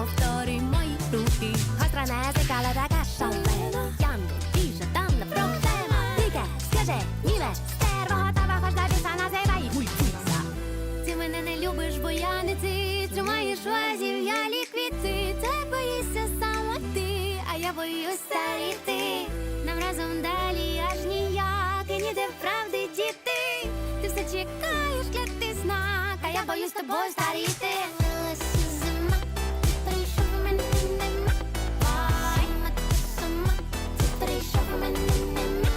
повторюй мої рухи. Гостра язика така шалена. Янки, більше там не проблема. Тільки скажи, ніде, стерво готова, хоч до біса називай гульфіса. Ти мене не любиш, бо я не ти. Тримаєш вазів, я ліквіти. Ти боїшся саме ти, а я боюсь старіти. Нам разом далі аж ніяк, і ніде вправди діти. Ти все чекаєш, як ти знак, а я боюсь тобою старіти. Зима, ти прийшов, мене нема. Зима, ти сама, ти прийшов, мене нема.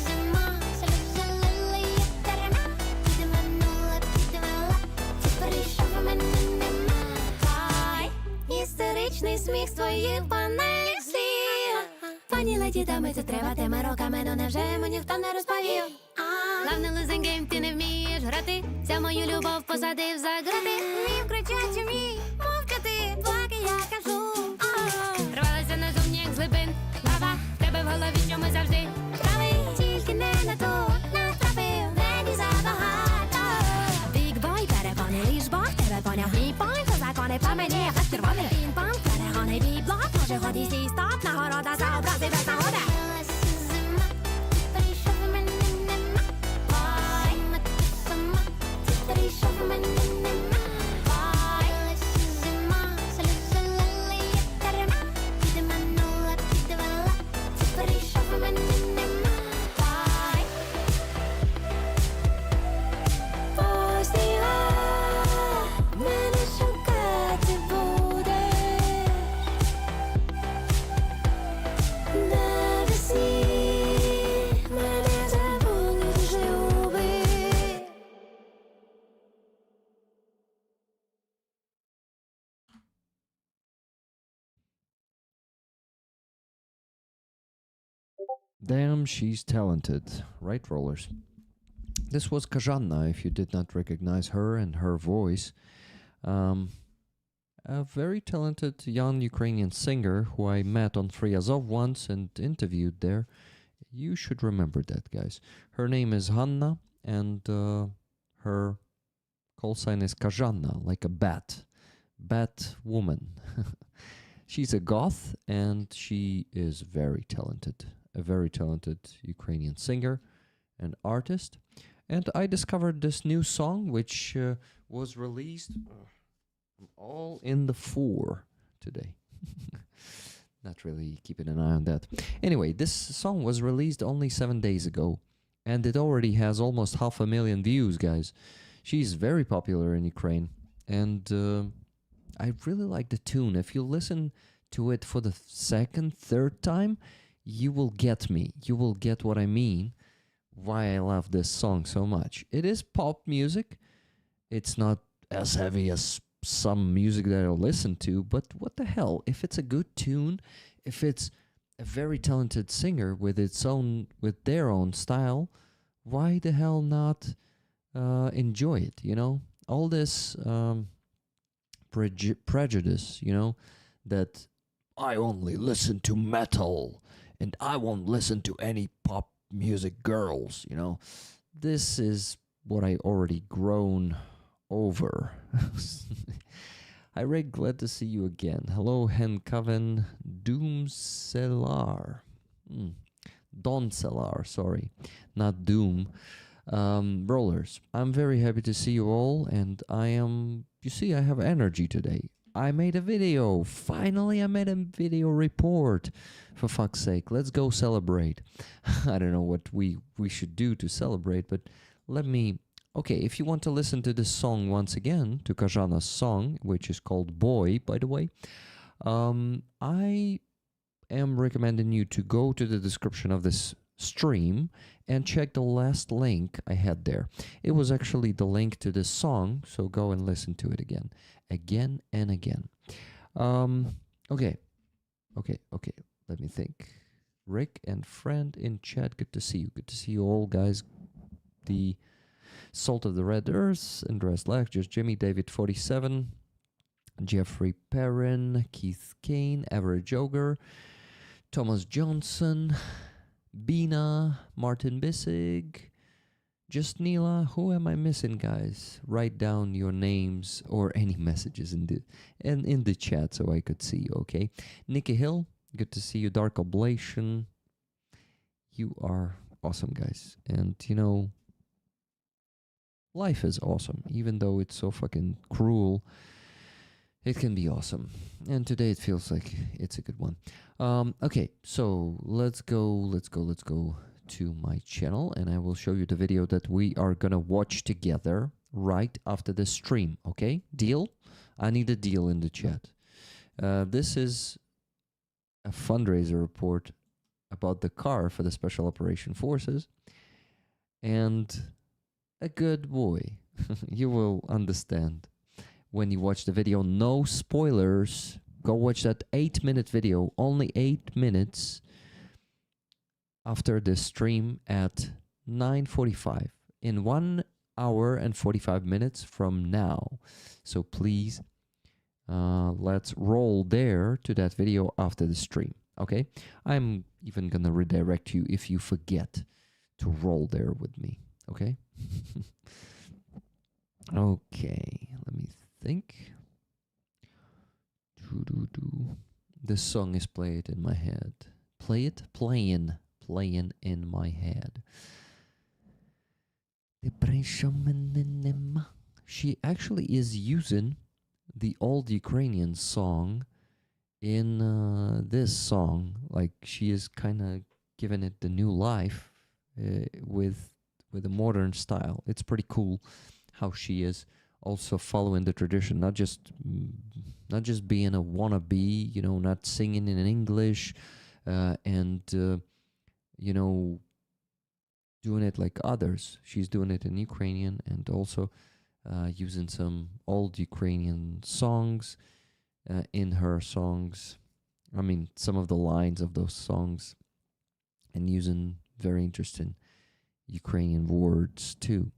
Зима, залюбила я дарма. Підманула, підвела, ти прийшов, мене нема. Істеричний сміх з твоїх банальних слів. Пані леді, дами, це треба тими роками, но невже йому ніхто не розповів? Главний losing game, ти не вмієш грати. Вся мою любов посадив за грати. Вмів кричать, вмій мовчати, поки я кажу. Рвалася назовні, як з глибин лава. В тебе в голові, що ми завжди правий. Тільки не на ту натрапив, мені забагато. Бік-бой, перепони, лиш Бог тебе поняв. Мій пой, то закони по мені, як червоний пінг-понг. Перегони, бій-блок, може ході стій, стоп, нагорода за образи без нагоди. Damn, she's talented, right, rollers? This was Kajanna, if you did not recognize her and her voice. A very talented young Ukrainian singer who I met on Free Azov once and interviewed there. You should remember that, guys. Her name is Hanna, and her call sign is Kajanna, like a bat. Bat woman. She's a goth, and she is very talented. A very talented Ukrainian singer and artist. And I discovered this new song, which was released... I'm all in the 4 today. Not really keeping an eye on that. Anyway, this song was released only 7 days ago, and it already has almost 500,000 views, guys. She's very popular in Ukraine, and I really like the tune. If you listen to it for the second, third time, you will get me. You will get what I mean, why I love this song so much. It is pop music. It's not as heavy as some music that I'll listen to, but what the hell? If it's a good tune, if it's a very talented singer with their own style, why the hell not enjoy it, you know? All this prejudice, you know, that I only listen to metal and I won't listen to any pop music girls, you know. This is what I already grown over. I'm really glad to see you again. Hello, Hen Coven Doomselar. Donselar, sorry, not Doom. Rollers, I'm very happy to see you all, and you see, I have energy today. I made a video. Finally, I made a video report. For fuck's sake, let's go celebrate. I don't know what we should do to celebrate, but let me... Okay, if you want to listen to this song once again, to Kajanna's song, which is called Boy, by the way, I am recommending you to go to the description of this stream and check the last link I had there. It was actually the link to this song, so go and listen to it again and again. Okay, let me think. Rick and friend in chat, good to see you all, guys. The Salt of the Red Earth, Andreas Lack, Just Jimmy, David 47, Jeffrey Perrin, Keith Kane, Average Ogre, Thomas Johnson, Bina, Martin Bissig, Just Nila, who am I missing, guys? Write down your names or any messages in the chat so I could see you, okay? Nikki Hill, good to see you. Dark Oblation, you are awesome, guys. And you know, life is awesome, even though it's so fucking cruel. It can be awesome, and today it feels like it's a good one. Okay, so let's go to my channel, and I will show you the video that we are gonna watch together right after the stream. Okay, deal? I need a deal in the chat. This is a fundraiser report about the car for the Special Operation Forces, and a good boy. You will understand when you watch the video. No spoilers. Go watch that 8-minute video, only 8 minutes after the stream at 9:45, in 1 hour and 45 minutes from now. So please, let's roll there to that video after the stream. Okay, I'm even gonna redirect you if you forget to roll there with me. Okay. Okay, let me think. This song is played in my head. Playing in my head. She actually is using the old Ukrainian song in this song. Like, she is kind of giving it the new life with a modern style. It's pretty cool how she is also following the tradition, not just being a wannabe, you know, not singing in English and you know, doing it like others. She's doing it in Ukrainian, and also using some old Ukrainian songs in her songs. I mean, some of the lines of those songs, and using very interesting Ukrainian words too.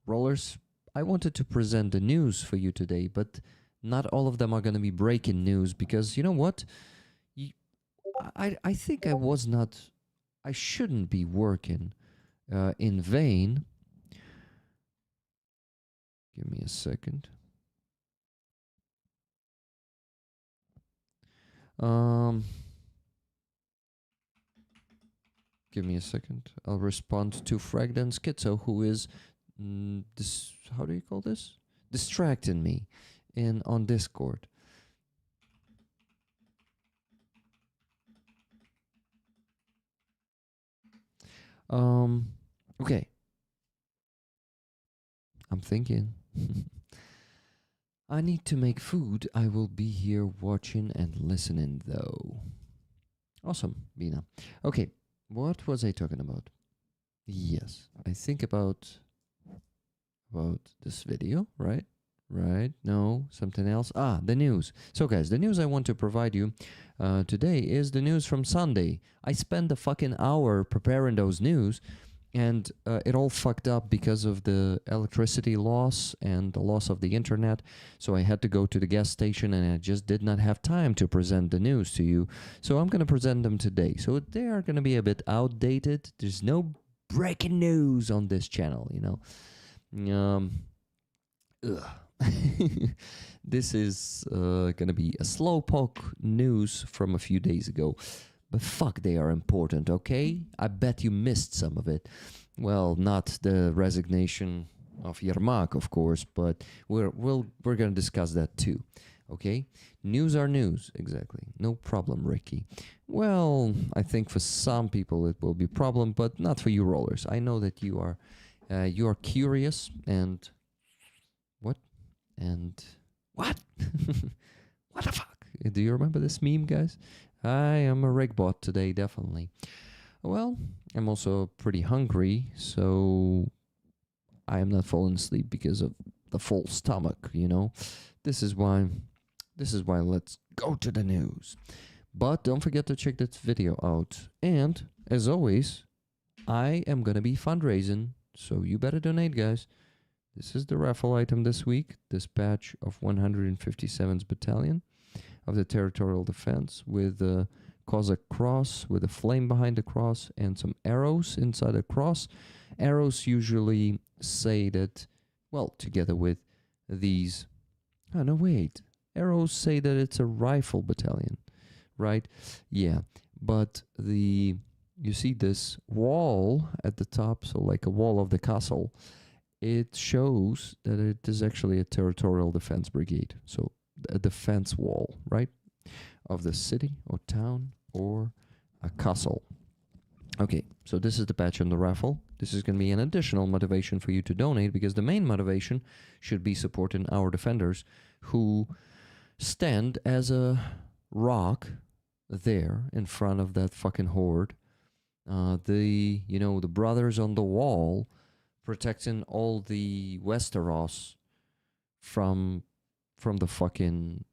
Rollers, I wanted to present the news for you today, but not all of them are going to be breaking news, because you know what? I think I shouldn't be working in vain. Give me a second. Give me a second. I'll respond to Fragdan Schizo, who is how do you call this? Distracting me on Discord. Okay. I'm thinking. I need to make food. I will be here watching and listening though. Awesome, Bina. Okay, what was I talking about? Yes, I think about this video, right? Right? No, something else. Ah, the news. So guys, the news I want to provide you today is the news from Sunday. I spent a fucking hour preparing those news, and it all fucked up because of the electricity loss and the loss of the internet. So I had to go to the gas station, and I just did not have time to present the news to you. So I'm going to present them today. So they are going to be a bit outdated. There's no breaking news on this channel, you know. This is gonna be a slowpoke news from a few days ago, but fuck, they are important. Okay, I bet you missed some of it. Well, not the resignation of Yermak, of course, but we're gonna discuss that too. Okay, news are news, exactly. No problem, Ricky. Well, I think for some people it will be a problem, but not for you rollers. I know that you are curious and what? What the fuck? Do you remember this meme, guys? I am a Rigbot today, definitely. Well, I'm also pretty hungry, so I am not falling asleep because of the full stomach, you know. This is why let's go to the news. But don't forget to check that video out. And as always, I am gonna be fundraising, so you better donate, guys. This is the raffle item this week, this patch of 157th Battalion of the Territorial Defense with cause a cross with a flame behind the cross and some arrows inside the cross. Arrows usually say that, well, together with these. Oh, no, wait. Arrows say that it's a rifle battalion, right? Yeah, but you see this wall at the top, so like a wall of the castle, it shows that it is actually a territorial defense brigade. So a defense wall, right? Of the city or town or a castle. Okay, so this is the patch on the raffle. This is going to be an additional motivation for you to donate, because the main motivation should be supporting our defenders who stand as a rock there in front of that fucking horde. The brothers on the wall protecting all the Westeros from the fucking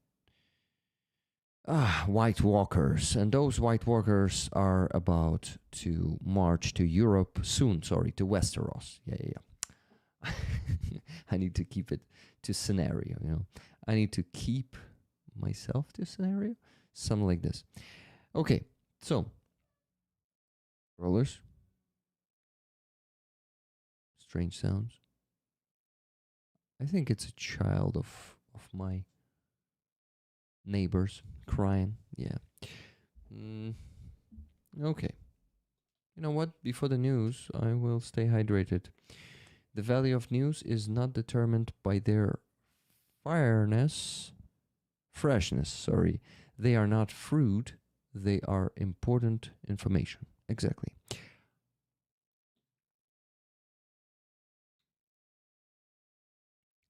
White Walkers. And those White Walkers are about to march to Europe soon. Sorry, to Westeros. Yeah. I need to keep it to scenario, I need to keep myself to scenario. Something like this. Okay, so rollers. Strange sounds. I think it's a child of my neighbors crying. Yeah. Okay. You know what? Before the news, I will stay hydrated. The value of news is not determined by their freshness. Sorry. They are not fruit. They are important information. Exactly.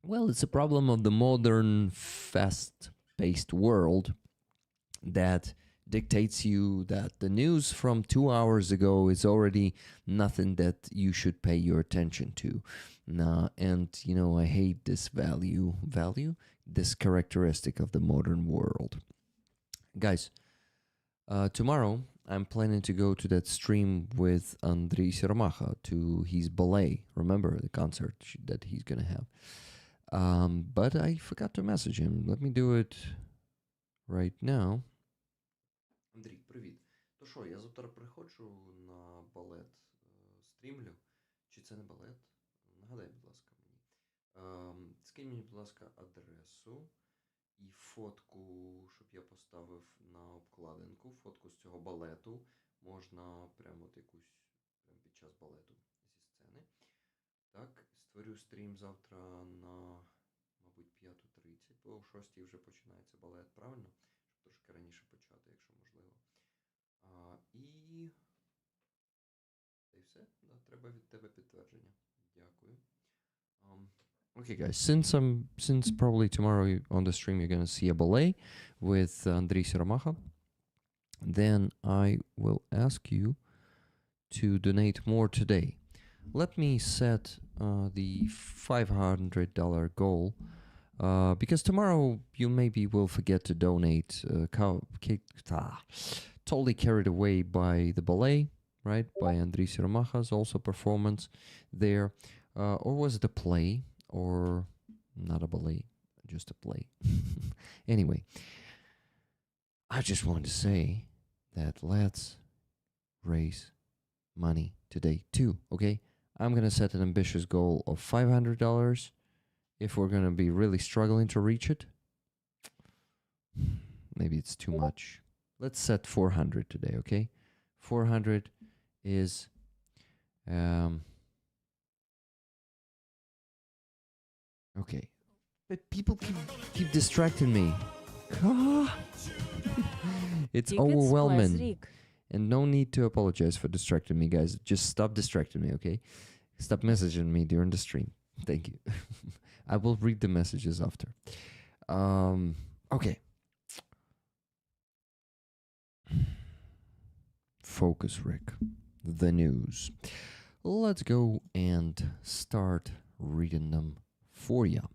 Well, it's a problem of the modern fast-paced world that dictates you that the news from 2 hours ago is already nothing that you should pay your attention to. And I hate this this characteristic of the modern world. Guys, tomorrow I'm planning to go to that stream with Andrei Siromacha to his ballet. Remember the concert that he's gonna have. But I forgot to message him. Let me do it right now. Андрій, привіт. То що, я завтра приходжу на балет, стрімлю? Чи це не балет? Нагадай, будь ласка, мені. Скинь мені, будь ласка, адресу і фотку, щоб я поставив на обкладинку. Фотку з цього балету. Можна прямо от якусь, прямо під час балету зі сцени. Так, створю стрім завтра на, мабуть, 5:30, бо о 6 вже починається балет, правильно? Щоб трошки раніше почати, якщо можливо. І все. Да, треба від тебе підтвердження. Дякую. Okay, guys, since probably tomorrow on the stream you're gonna see a ballet with Andrei Siromacha, then I will ask you to donate more today. Let me set the $500 goal, because tomorrow you maybe will forget to donate. Totally carried away by the ballet, right? By Andrei Siromacha's also performance there. Or was it a play? Or not a ballet, just a play. Anyway, I just want to say that let's raise money today too, okay? I'm going to set an ambitious goal of $500. If we're going to be really struggling to reach it, maybe it's too much. Let's set 400 today, okay? 400 is okay. But people keep distracting me. It's overwhelming. And no need to apologize for distracting me, guys. Just stop distracting me, okay? Stop messaging me during the stream. Thank you. I will read the messages after. Okay. Focus, Rick. The news. Let's go and start reading them for you.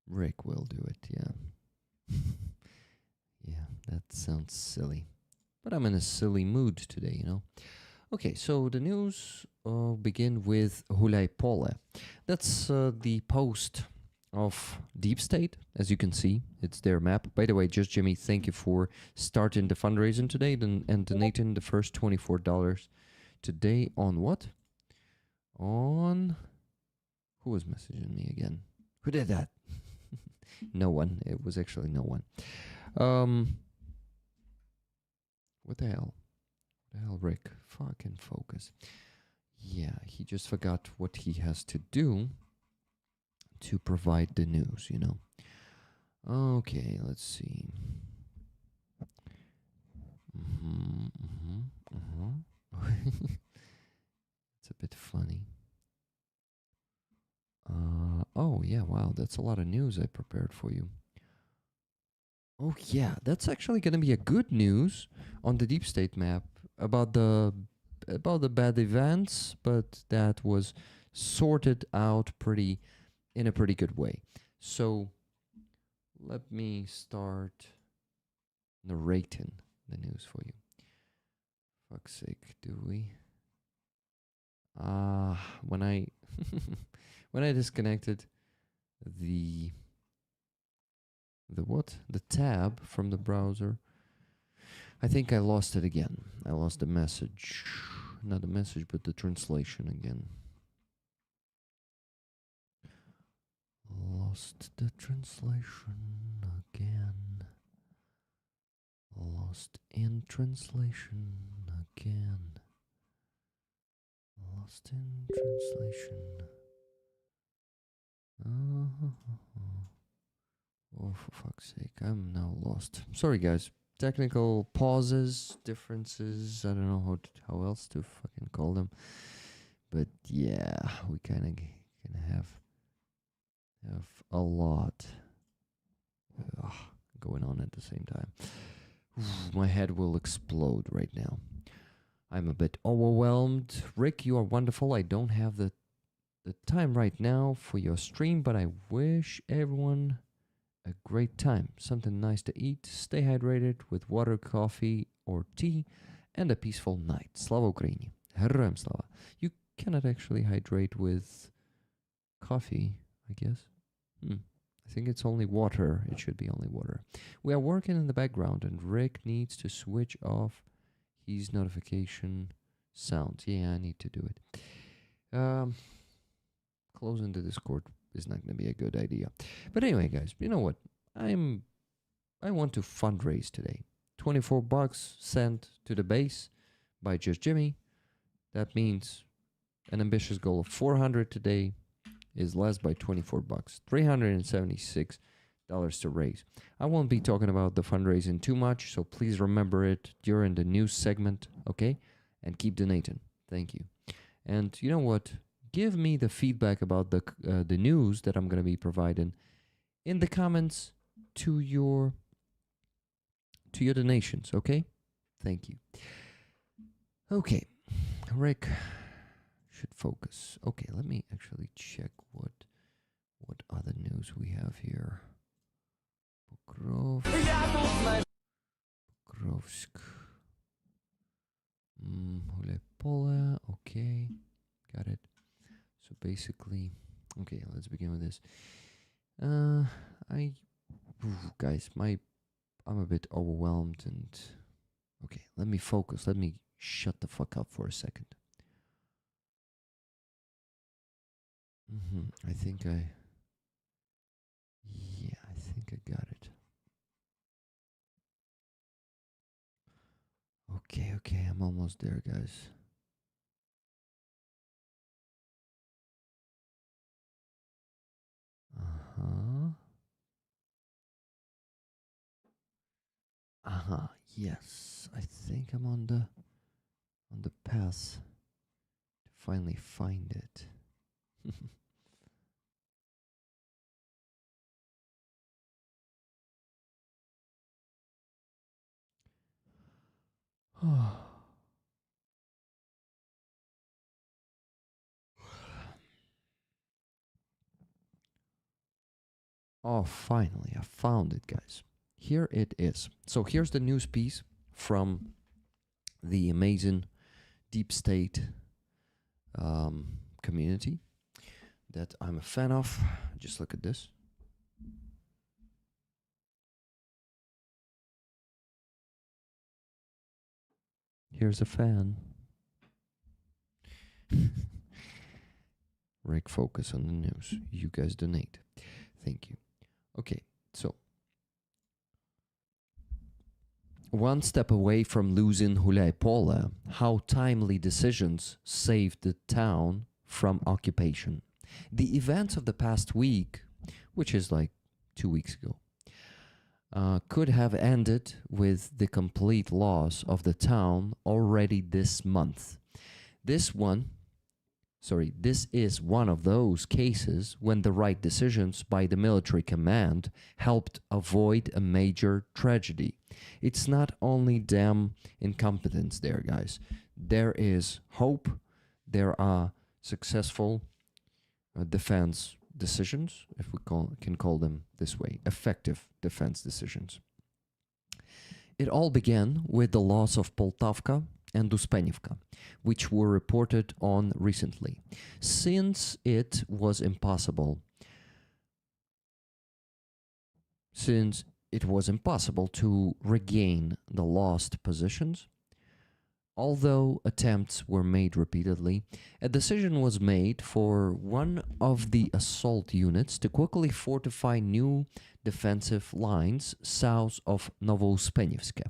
Rick will do it, yeah. Yeah, that sounds silly. But I'm in a silly mood today, Okay, so the news begin with Hulay Pole. That's the post of Deep State. As you can see, it's their map. By the way, Just Jimmy, thank you for starting the fundraising today and donating the first $24 today on what? On... Who was messaging me again? Who did that? No one. It was actually no one. What the hell? What the hell, Rick? Fucking focus. Yeah, he just forgot what he has to do to provide the news, you know. Okay, let's see. It's a bit funny. Oh, yeah, wow, that's a lot of news I prepared for you. Oh, yeah, that's actually going to be a good news on the Deep State map about the bad events, but that was sorted out in a pretty good way. So let me start narrating the news for you. Fuck's sake, do we? When I when I disconnected the tab from the browser, I think I lost it again. I lost the message. Not the message, but the translation again. Lost the translation again. Lost in translation again. Lost in translation. Oh, for fuck's sake, I'm now lost. Sorry, guys. Technical pauses, differences. I don't know how else to fucking call them. But yeah, we kind of gonna have a lot going on at the same time. My head will explode right now. I'm a bit overwhelmed. Rick, you are wonderful. I don't have the time right now for your stream, but I wish everyone a great time. Something nice to eat. Stay hydrated with water, coffee, or tea, and a peaceful night. Slava Ukraini. Героям слава. You cannot actually hydrate with coffee, I guess. I think it's only water. It should be only water. We are working in the background, and Rick needs to switch off his notification sound. Yeah, I need to do it. Closing the Discord is not going to be a good idea. But anyway, guys, you know what? I want to fundraise today. $24 sent to the base by Just Jimmy. That means an ambitious goal of 400 today is less by $24. $376 to raise. I won't be talking about the fundraising too much, so please remember it during the news segment, okay? And keep donating. Thank you. And you know what? Give me the feedback about the news that I'm going to be providing in the comments to your donations, okay? Thank you. Okay, Rick should focus. Okay, let me actually check what other news we have here. Pokrovsk. Hulepole. Okay, got it. So basically, okay, let's begin with this. Guys, I'm a bit overwhelmed and okay, let me focus. Let me shut the fuck up for a second. I think I got it. Okay, I'm almost there, guys. Yes, I think I'm on the path to finally find it. Oh, finally, I found it, guys. Here it is. So here's the news piece from the amazing Deep State community that I'm a fan of. Just look at this. Here's a fan. Rick, focus on the news. You guys donate. Thank you. Okay, so one step away from losing Hulaypole, how timely decisions saved the town from occupation. The events of the past week, which is like 2 weeks ago, could have ended with the complete loss of the town already this month. This is one of those cases when the right decisions by the military command helped avoid a major tragedy. It's not only damn incompetence there, guys. There is hope. There are successful defense decisions, if we can call them this way, effective defense decisions. It all began with the loss of Poltavka and Uspenivka, which were reported on recently. Since it was impossible to regain the lost positions, although attempts were made repeatedly, a decision was made for one of the assault units to quickly fortify new defensive lines south of Novouspenivsk.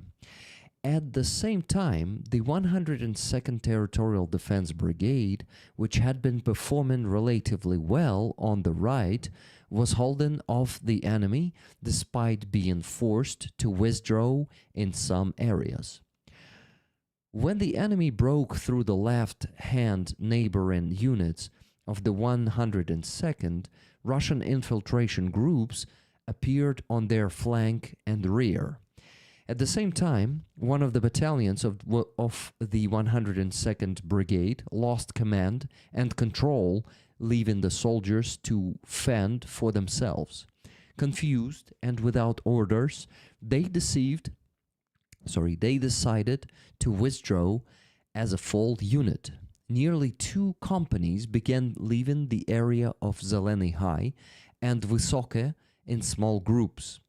At the same time, the 102nd Territorial Defense Brigade, which had been performing relatively well on the right, was holding off the enemy despite being forced to withdraw in some areas. When the enemy broke through the left-hand neighboring units of the 102nd, Russian infiltration groups appeared on their flank and rear. At the same time, one of the battalions of the 102nd Brigade lost command and control, leaving the soldiers to fend for themselves. Confused and without orders, they decided to withdraw as a full unit. Nearly 2 companies began leaving the area of Zeleny High and Vysoke in small groups.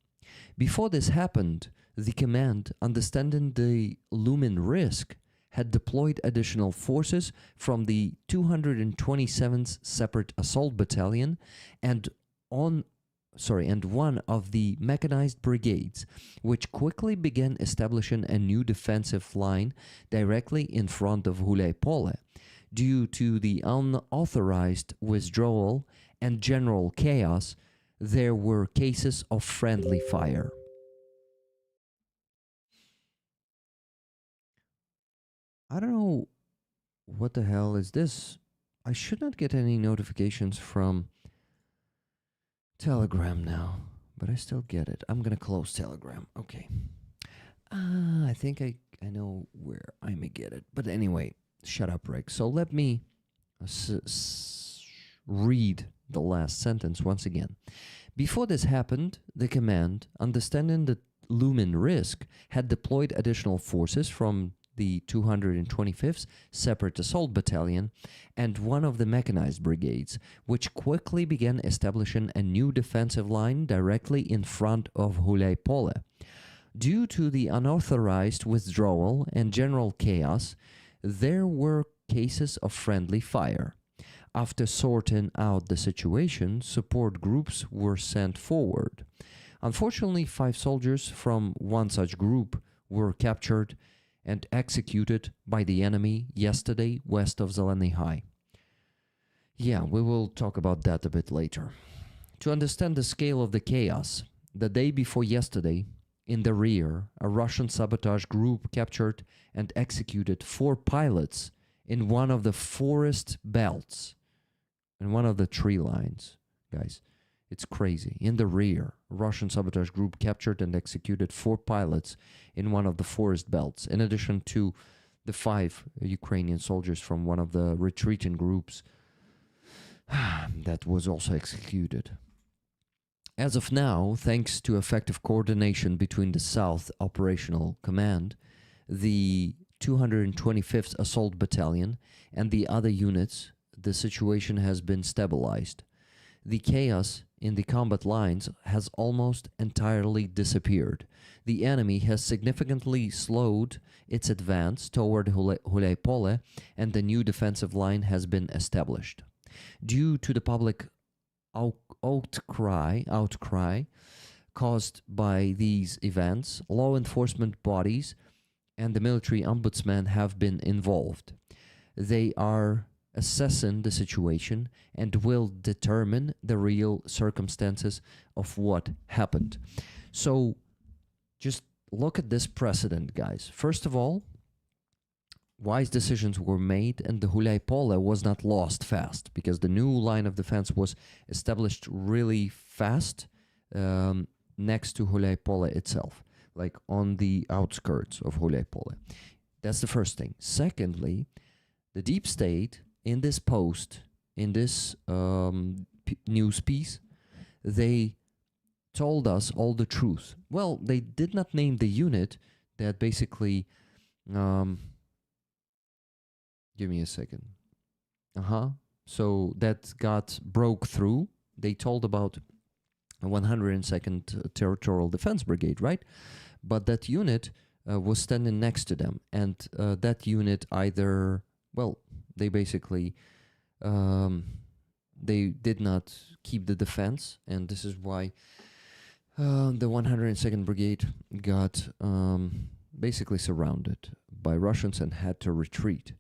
Before this happened, the command, understanding the looming risk, had deployed additional forces from the 227th Separate Assault Battalion and one of the mechanized brigades, which quickly began establishing a new defensive line directly in front of Hulaypole. Due to the unauthorized withdrawal and general chaos, there were cases of friendly fire. I don't know what the hell is this. I should not get any notifications from Telegram now, but I still get it. I'm gonna close Telegram. Okay. I think I know where I may get it. But anyway, shut up, Rick. So let me read the last sentence once again. Before this happened, the command, understanding the looming risk, had deployed additional forces from the 225th Separate Assault Battalion and one of the mechanized brigades, which quickly began establishing a new defensive line directly in front of Hulaypole. Due to the unauthorized withdrawal and general chaos, there were cases of friendly fire. After sorting out the situation, support groups were sent forward. Unfortunately, 5 soldiers from one such group were captured and executed by the enemy yesterday west of Zeleny High. Yeah, we will talk about that a bit later. To understand the scale of the chaos, the day before yesterday, in the rear, a Russian sabotage group captured and executed 4 pilots in one of the forest belts, in one of the tree lines. Guys, it's crazy. In the rear, a Russian sabotage group captured and executed 4 pilots in one of the forest belts, in addition to the 5 Ukrainian soldiers from one of the retreating groups that was also executed. As of now, thanks to effective coordination between the South Operational Command, the 225th Assault Battalion, and the other units, the situation has been stabilized. The chaos in the combat lines has almost entirely disappeared. The enemy has significantly slowed its advance toward Hulaypole, and the new defensive line has been established. Due to the public outcry caused by these events, law enforcement bodies and the military ombudsman have been involved. They are assessing the situation and will determine the real circumstances of what happened. So just look at this precedent, guys. First of all, wise decisions were made and the Hulaypole was not lost fast because the new line of defense was established really fast next to Hulaypole itself, like on the outskirts of Hulaypole. That's the first thing. Secondly, the deep state in this post, in this news piece, they told us all the truth. Well, they did not name the unit that basically... give me a second. So that broke through. They told about a 102nd Territorial Defense Brigade, right? But that unit was standing next to them. And that unit either... Well, they basically... they did not keep the defense. And this is why the 102nd Brigade got basically surrounded by Russians and had to retreat.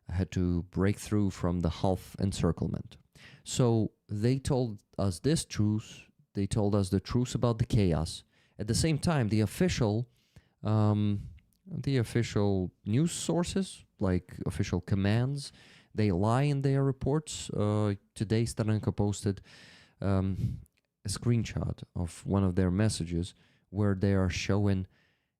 Had to break through from the half encirclement. So they told us this truth. They told us the truth about the chaos. At the same time, the official news sources, like official commands, they lie in their reports. Today, Starenko posted a screenshot of one of their messages where they are showing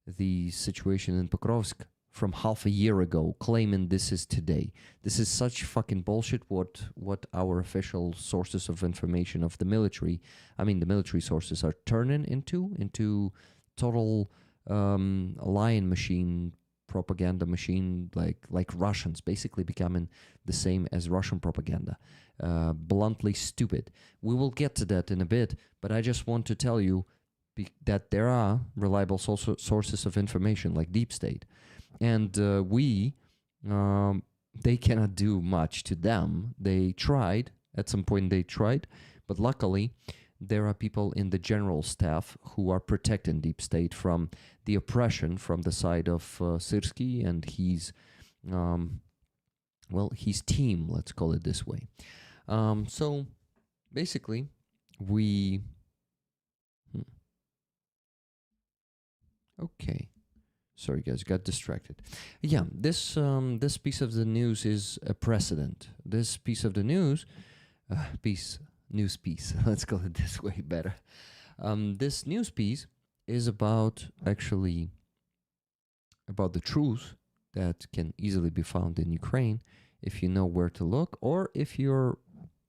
the situation in Pokrovsk from half a year ago, claiming this is today. This is such fucking bullshit what our official sources of information of the military, the military sources are turning into total lying machine, propaganda machine, like Russians, basically becoming the same as Russian propaganda. Bluntly stupid. We will get to that in a bit, but I just want to tell you that there are reliable sources of information like Deep State. And they cannot do much to them. They tried, at some point they tried, but luckily there are people in the general staff who are protecting Deep State from the oppression from the side of Syrskyi and his team, let's call it this way. So basically, we... Okay. Sorry, guys, got distracted. Yeah, this piece of the news is a precedent. This piece of the news piece, let's call it this way better. This news piece is about the truth that can easily be found in Ukraine if you know where to look or if you're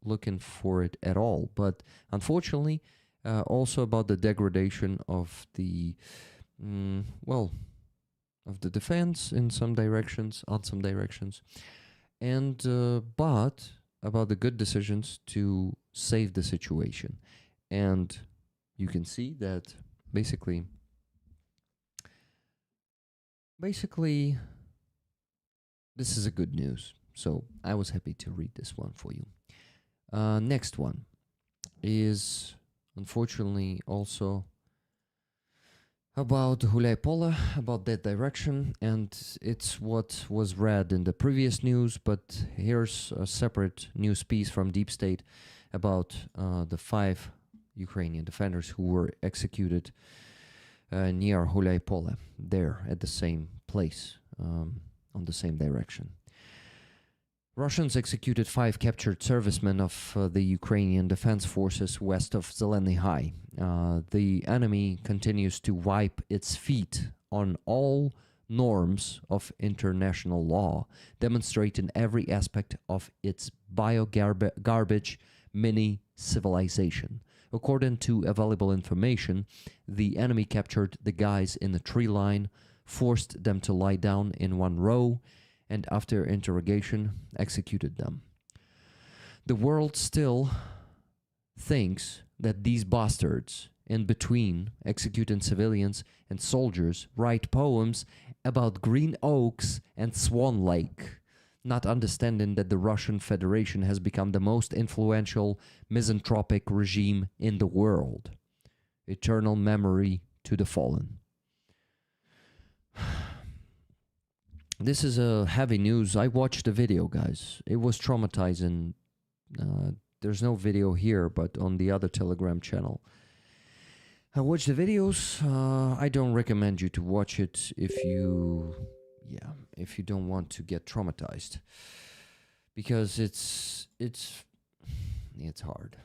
looking for it at all. But unfortunately, also about the degradation of the, of the defense in some directions, and but about the good decisions to save the situation. And you can see that basically this is a good news. So I was happy to read this one for you. Next one is unfortunately also about Hulaypole, about that direction, and it's what was read in the previous news, but here's a separate news piece from Deep State about the 5 Ukrainian defenders who were executed near Hulaypole, there at the same place, on the same direction. Russians executed 5 captured servicemen of the Ukrainian Defense Forces west of Zeleny High. The enemy continues to wipe its feet on all norms of international law, demonstrating every aspect of its bio-garbage mini-civilization. According to available information, the enemy captured the guys in the tree line, forced them to lie down in one row, and after interrogation, executed them. The world still thinks that these bastards in between executing civilians and soldiers write poems about green oaks and Swan Lake, not understanding that the Russian Federation has become the most influential misanthropic regime in the world. Eternal memory to the fallen. This is a heavy news. I watched the video, guys. It was traumatizing. There's no video here, but on the other Telegram channel. I watched the videos. I don't recommend you to watch it if you don't want to get traumatized, because it's hard.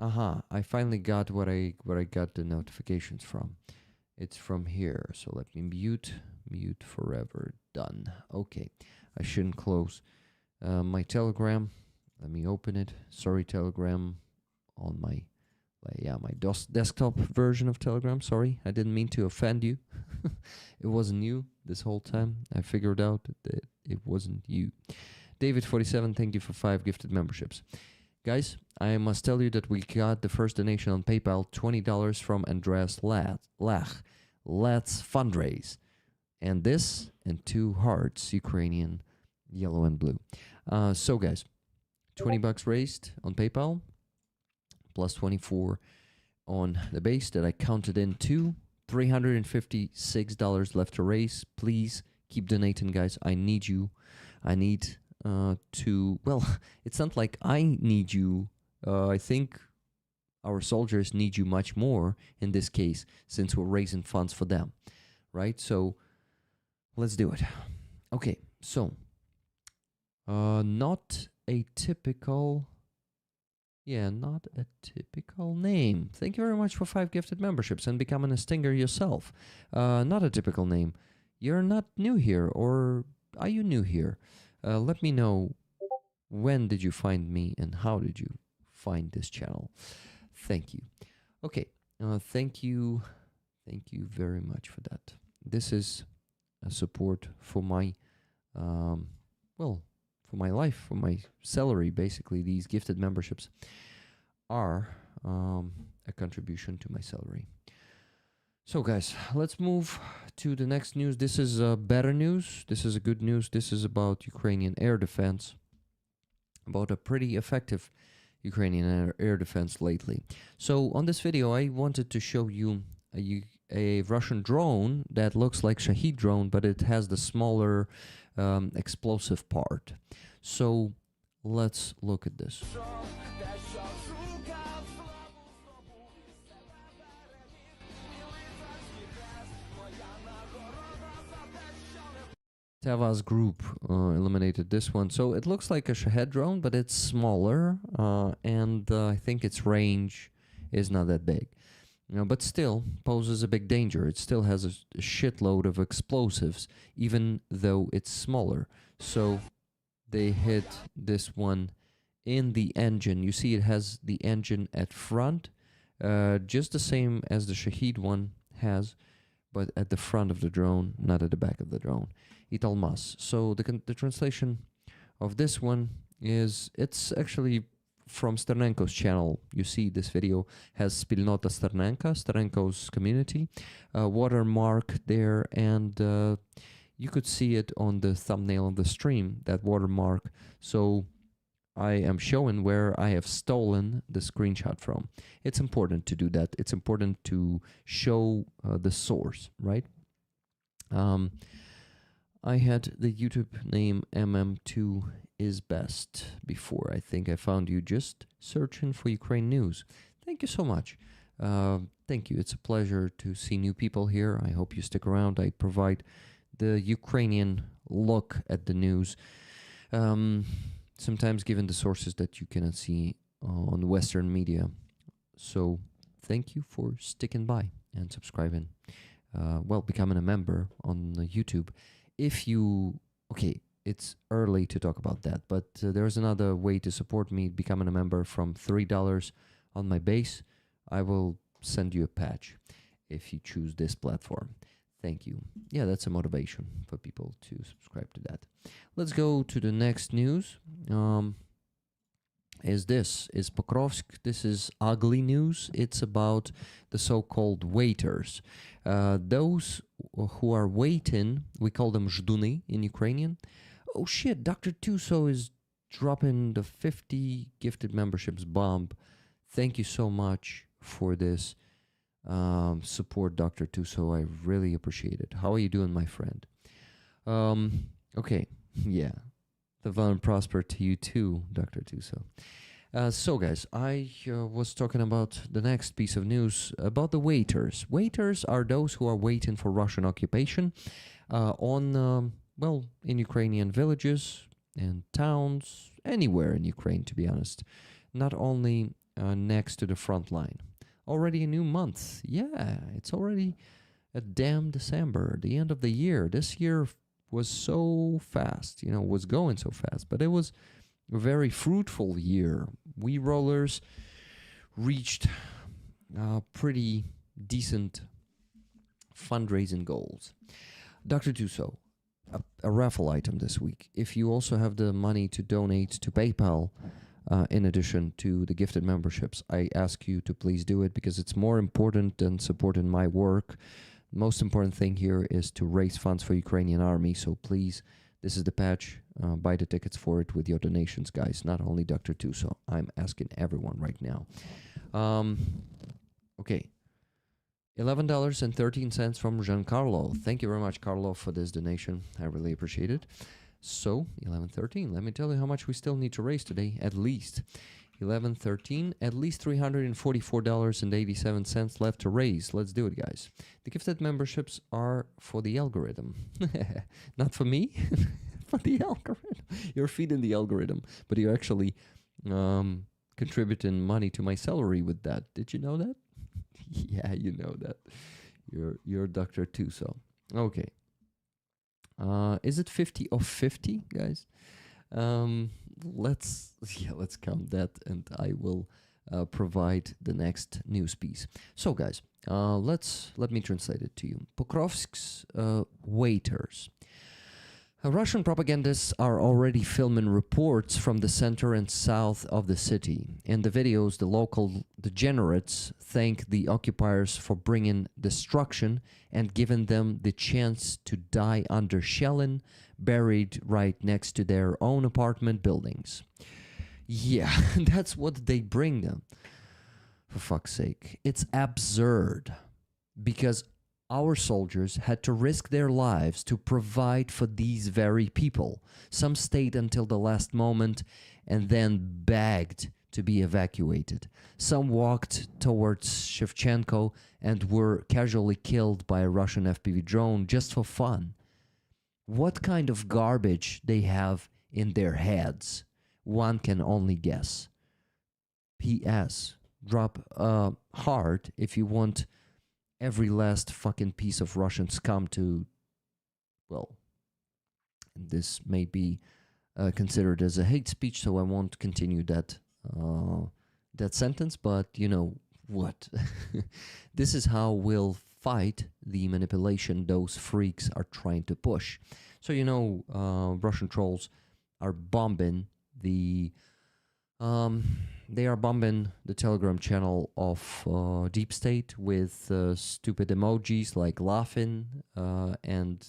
I finally got what I got the notifications from. It's from here. So let me mute forever. Done. Okay. I shouldn't close my Telegram. Let me open it. Sorry, Telegram on my desktop version of Telegram. Sorry, I didn't mean to offend you. It wasn't you this whole time. I figured out that it wasn't you. David47, thank you for 5 gifted memberships. Guys, I must tell you that we got the first donation on PayPal, $20 from Andreas Lach. Let's fundraise. And this, and 2 hearts, Ukrainian, yellow and blue. So guys, $20 raised on PayPal, plus 24 on the base that I counted in too. $356 left to raise. Please keep donating, guys. I need you. I need well, it's not like I need you. I think our soldiers need you much more in this case, since we're raising funds for them, right? So let's do it. Okay, so not a typical name. Thank you very much for 5 gifted memberships and becoming a stinger yourself. Not a typical name. You're not new here, or are you new here? Let me know, when did you find me and how did you find this channel? Thank you. Okay, thank you very much for that. This is a support for my, for my life, for my salary. Basically, these gifted memberships are a contribution to my salary. So guys, let's move to the next news. This is better news. This is a good news. This is about Ukrainian air defense, about a pretty effective Ukrainian air defense lately. So on this video, I wanted to show you a Russian drone that looks like Shahed drone, but it has the smaller explosive part. So let's look at this. Tavas Group eliminated this one. So it looks like a Shahed drone, but it's smaller, and I think its range is not that big. But still poses a big danger. It still has a shitload of explosives, even though it's smaller. So they hit this one in the engine. You see it has the engine at front, just the same as the Shahed one has, but at the front of the drone, not at the back of the drone. Italmas. So the translation of this one is, it's actually from Sternenko's channel. You see this video has Spilnota Sternenka, Sternenko's community, watermark there, and you could see it on the thumbnail of the stream, that watermark. So I am showing where I have stolen the screenshot from. It's important to do that. It's important to show the source, right? I had the YouTube name MM2 is best before. I think I found you just searching for Ukraine news. Thank you so much. Thank you. It's a pleasure to see new people here. I hope you stick around. I provide the Ukrainian look at the news, sometimes given the sources that you cannot see on Western media. So thank you for sticking by and subscribing. Becoming a member on YouTube. If you, okay, it's early to talk about that, but there's another way to support me, becoming a member from $3 on my base. I will send you a patch if you choose this platform. Thank you. Yeah, that's a motivation for people to subscribe to that. Let's go to the next news. is Pokrovsk. This is ugly news. It's about the so-called waiters. Those who are waiting, we call them ждуны in Ukrainian. Oh shit, Dr. Tuso is dropping the 50 gifted memberships bomb. Thank you so much for this support, Dr. Tuso. I really appreciate it. How are you doing, my friend? Okay, yeah. The fun and prosper to you too, Dr. Tuso. So, guys, I was talking about the next piece of news about the waiters. Waiters are those who are waiting for Russian occupation in Ukrainian villages and towns, anywhere in Ukraine, to be honest. Not only next to the front line. Already a new month. Yeah, it's already a damn December, the end of the year. This year was so fast, was going so fast, but it was a very fruitful year. We rollers reached pretty decent fundraising goals. Dr. Tuso, a raffle item this week. If you also have the money to donate to PayPal, in addition to the gifted memberships, I ask you to please do it because it's more important than supporting my work. Most important thing here is to raise funds for Ukrainian army. So please, this is the patch. Buy the tickets for it with your donations, guys. Not only Dr. Tuso. I'm asking everyone right now. Okay. $11.13 from Giancarlo. Thank you very much, Carlo, for this donation. I really appreciate it. So, 11.13. Let me tell you how much we still need to raise today. At least 11.13. At least $344.87 left to raise. Let's do it, guys. The gifted memberships are for the algorithm. Not for me. For the algorithm. You're feeding the algorithm, but you're actually contributing money to my salary with that. Did you know that? Yeah, you know that. You're Dr. Tuso. Okay. Is it 50 of 50, guys? Let's count that, and I will provide the next news piece. So, guys, let me translate it to you. Pokrovsk's waiters. Russian propagandists are already filming reports from the center and south of the city. In the videos, the local degenerates thank the occupiers for bringing destruction and giving them the chance to die under shelling, buried right next to their own apartment buildings. Yeah, that's what they bring them. For fuck's sake. It's absurd. Because our soldiers had to risk their lives to provide for these very people. Some stayed until the last moment and then begged to be evacuated. Some walked towards Shevchenko and were casually killed by a Russian FPV drone just for fun. What kind of garbage they have in their heads, one can only guess. P.S. Drop a heart if you want every last fucking piece of Russian scum to, well, this may be considered as a hate speech, so I won't continue that sentence, but you know what? This is how we'll fight the manipulation those freaks are trying to push. So, Russian trolls are bombing the Telegram channel of Deep State with stupid emojis like laughing and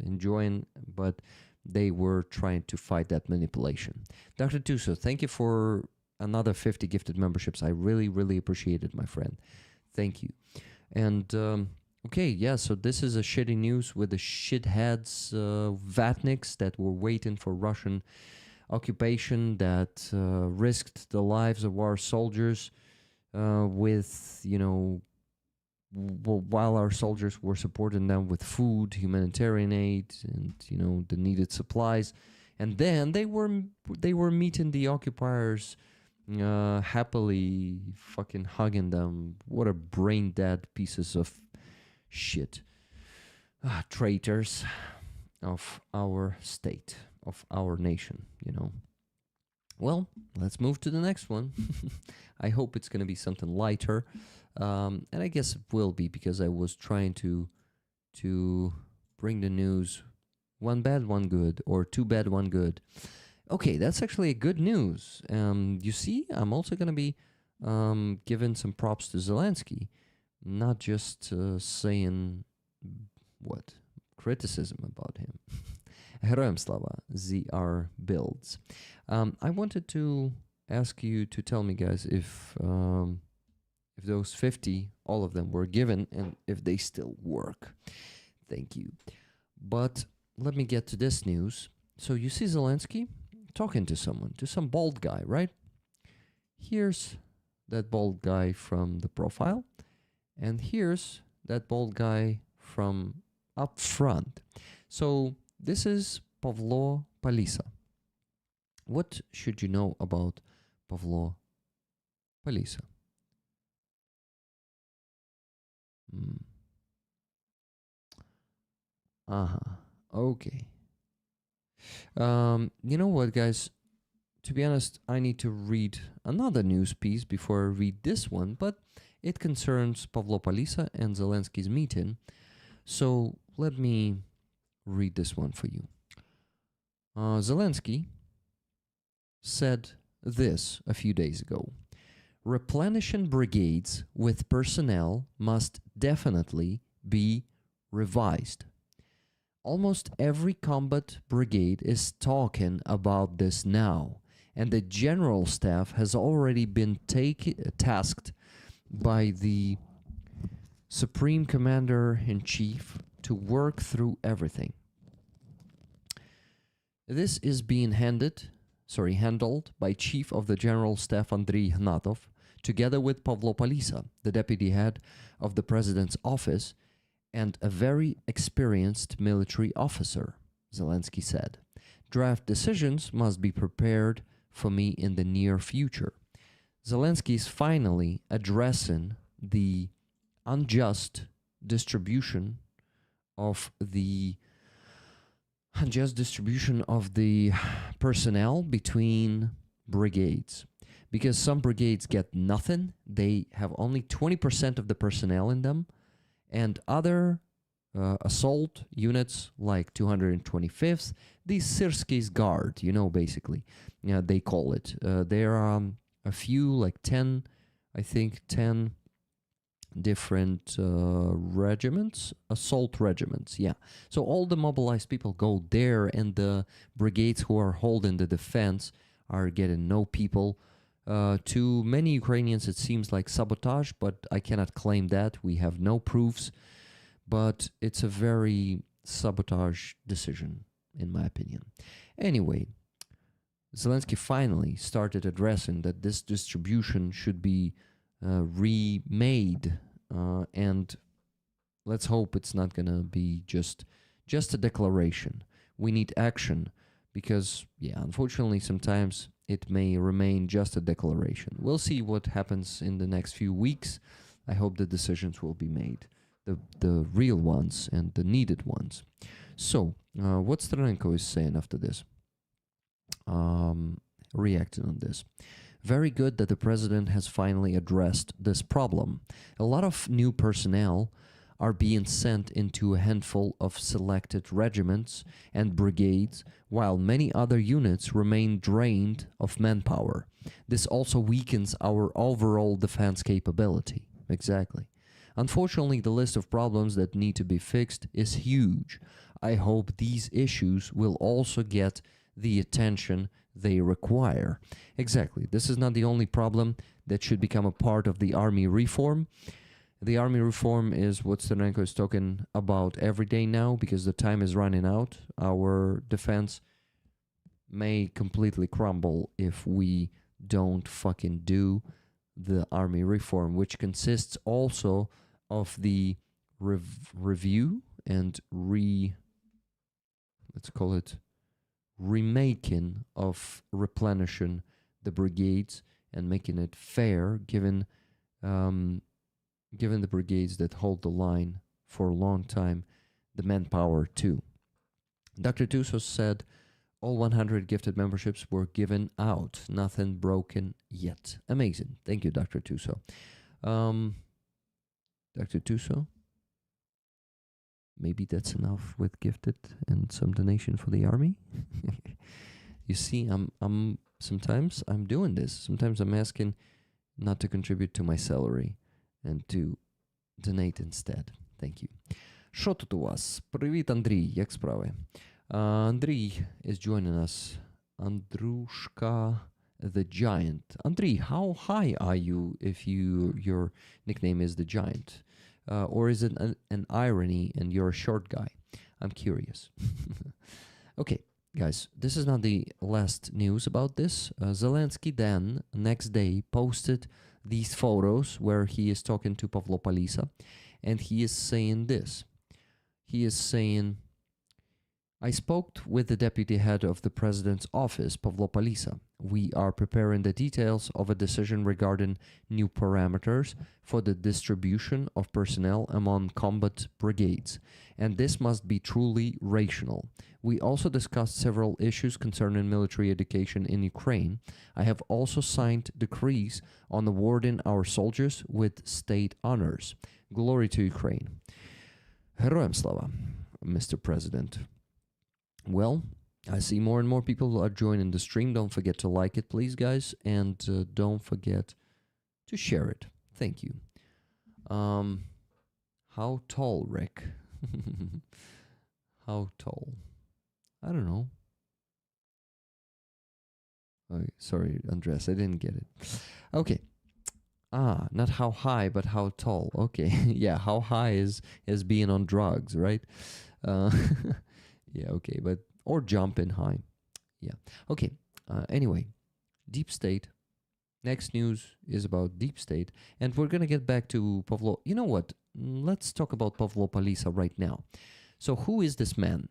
enjoying, but they were trying to fight that manipulation. Dr. Tuso, thank you for another 50 gifted memberships. I really, really appreciate it, my friend. Thank you. And okay, yeah, so this is a shitty news with the shitheads, Vatniks that were waiting for Russian occupation, that risked the lives of our soldiers with, while our soldiers were supporting them with food, humanitarian aid, and, the needed supplies. And then they were meeting the occupiers happily, fucking hugging them. What a brain dead pieces of shit. Traitors of our state, of our nation, Well, let's move to the next one. I hope it's going to be something lighter. And I guess it will be, because I was trying to bring the news one bad, one good, or two bad, one good. Okay, that's actually good news. You see, I'm also going to be giving some props to Zelensky, not just saying what criticism about him. Героям слава, ZR builds. I wanted to ask you to tell me, guys, if those 50, all of them were given, and if they still work. Thank you. But let me get to this news. So you see Zelensky talking to someone, to some bald guy, right? Here's that bald guy from the profile, and here's that bald guy from up front. So this is Pavlo Palisa. What should you know about Pavlo Palisa? Okay. You know what, guys? To be honest, I need to read another news piece before I read this one, but it concerns Pavlo Palisa and Zelensky's meeting. So let me read this one for you. Zelensky said this a few days ago. Replenishing brigades with personnel must definitely be revised. Almost every combat brigade is talking about this now, and the general staff has already been tasked by the Supreme Commander-in-Chief to work through everything. This is being handled by Chief of the General Staff Andriy Ignatov, together with Pavlo Palisa, the deputy head of the President's office, and a very experienced military officer, Zelensky said. Draft decisions must be prepared for me in the near future. Zelensky is finally addressing the unjust distribution of the personnel between brigades. Because some brigades get nothing, they have only 20% of the personnel in them, and other assault units like 225th, the Syrskis Guard, basically, they call it. There are a few, like 10 different regiments, assault regiments, yeah. So all the mobilized people go there, and the brigades who are holding the defense are getting no people. To many Ukrainians, it seems like sabotage, but I cannot claim that. We have no proofs, but it's a very sabotage decision, in my opinion. Anyway, Zelensky finally started addressing that this distribution should be remade, and let's hope it's not going to be just a declaration. We need action, because, unfortunately, sometimes it may remain just a declaration. We'll see what happens in the next few weeks. I hope the decisions will be made, the real ones and the needed ones. So, what Stronenko is saying after this, reacting on this. Very good that the president has finally addressed this problem. A lot of new personnel are being sent into a handful of selected regiments and brigades, while many other units remain drained of manpower. This also weakens our overall defense capability. Exactly. Unfortunately, the list of problems that need to be fixed is huge. I hope these issues will also get the attention they require. Exactly. This is not the only problem that should become a part of the army reform. The army reform is what Stronenko is talking about every day now, because the time is running out. Our defense may completely crumble if we don't fucking do the army reform, which consists also of the review and let's call it remaking of replenishing the brigades and making it fair, given the brigades that hold the line for a long time, the manpower too. Dr. Tuso said all 100 gifted memberships were given out. Nothing broken yet. Amazing. Thank you, Dr. Tuso. Dr. Tuso? Maybe that's enough with gifted and some donation for the army? You see, sometimes I'm doing this. Sometimes I'm asking not to contribute to my salary and to donate instead. Thank you. Що тут у вас? Привіт, Андрій. Як справи? Андрій is joining us. Andrushka the Giant. Andrei, how high are you if your nickname is the Giant? Or is it an irony and you're a short guy? I'm curious. Okay, guys, this is not the last news about this. Zelensky then, next day, posted these photos where he is talking to Pavlo Palisa, and he is saying this. He is saying, I spoke with the deputy head of the president's office, Pavlo Palisa. We are preparing the details of a decision regarding new parameters for the distribution of personnel among combat brigades, and this must be truly rational. We also discussed several issues concerning military education in Ukraine. I have also signed decrees on awarding our soldiers with state honors. Glory to Ukraine. Героям слава, Mr. President. Well, I see more and more people are joining the stream. Don't forget to like it, please, guys. And don't forget to share it. Thank you. How tall, Rick? How tall? I don't know. Oh, sorry, Andres, I didn't get it. Okay. Not how high, but how tall. Okay. Yeah, how high is being on drugs, right? Yeah, okay, but or jumping high. Yeah. Okay. Anyway, Deep State. Next news is about Deep State, and we're gonna get back to Pavlo. You know what? Let's talk about Pavlo Palisa right now. So, who is this man?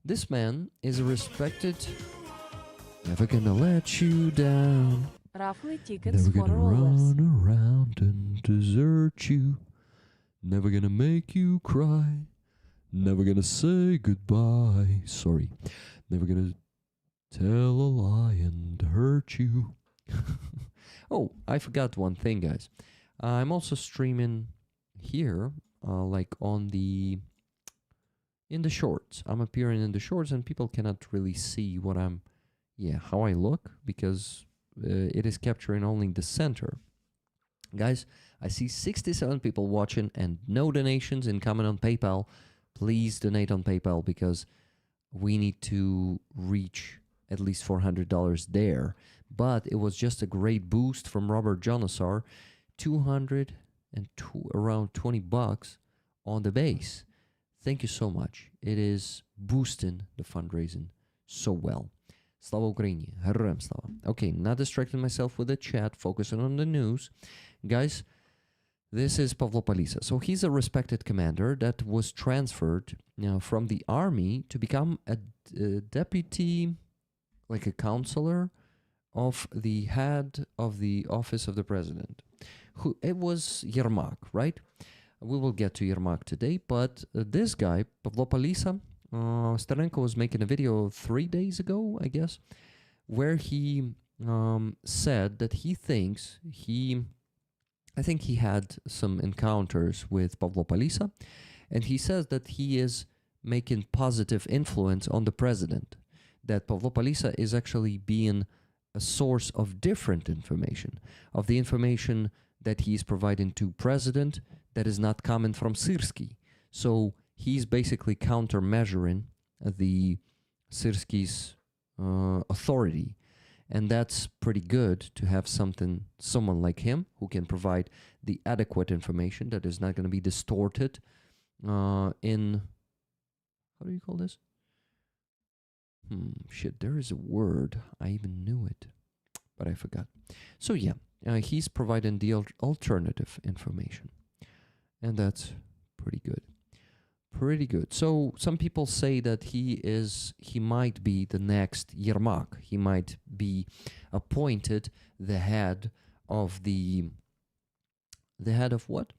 This man is a respected. Never gonna let you down. Roughly tickets Never for gonna rollers. run around and desert you. Never gonna make you cry. Never gonna say goodbye. Sorry. Never gonna tell a lie and hurt you. Oh, I forgot one thing, guys. I'm also streaming here, like in the shorts. I'm appearing in the shorts, and people cannot really see what how I look, because it is capturing only the center. Guys, I see 67 people watching and no donations incoming on PayPal. Please donate on PayPal, because we need to reach at least $400 there. But it was just a great boost from Robert Jonassar, around $20 on the base. Thank you so much. It is boosting the fundraising so well. Slava Ukraini, Героям слава. Okay, not distracting myself with the chat, focusing on the news. Guys, this is Pavlo Palisa. So he's a respected commander that was transferred from the army to become a deputy, like a counselor of the head of the office of the president. It was Yermak, right? We will get to Yermak today, but this guy, Pavlo Palisa, Starenko was making a video 3 days ago, I guess, where he said that he thinks I think he had some encounters with Pavlo Palisa, and he says that he is making positive influence on the president, that Pavlo Palisa is actually being a source of different information, of the information that he's providing to president that is not coming from Syrski. So he's basically countermeasuring the Syrski's authority. And that's pretty good to have someone like him who can provide the adequate information that is not going to be distorted how do you call this? Shit, there is a word. I even knew it, but I forgot. So yeah, he's providing the alternative information. And that's pretty good. Pretty good. So some people say that he might be the next Yermak. He might be appointed the head of what?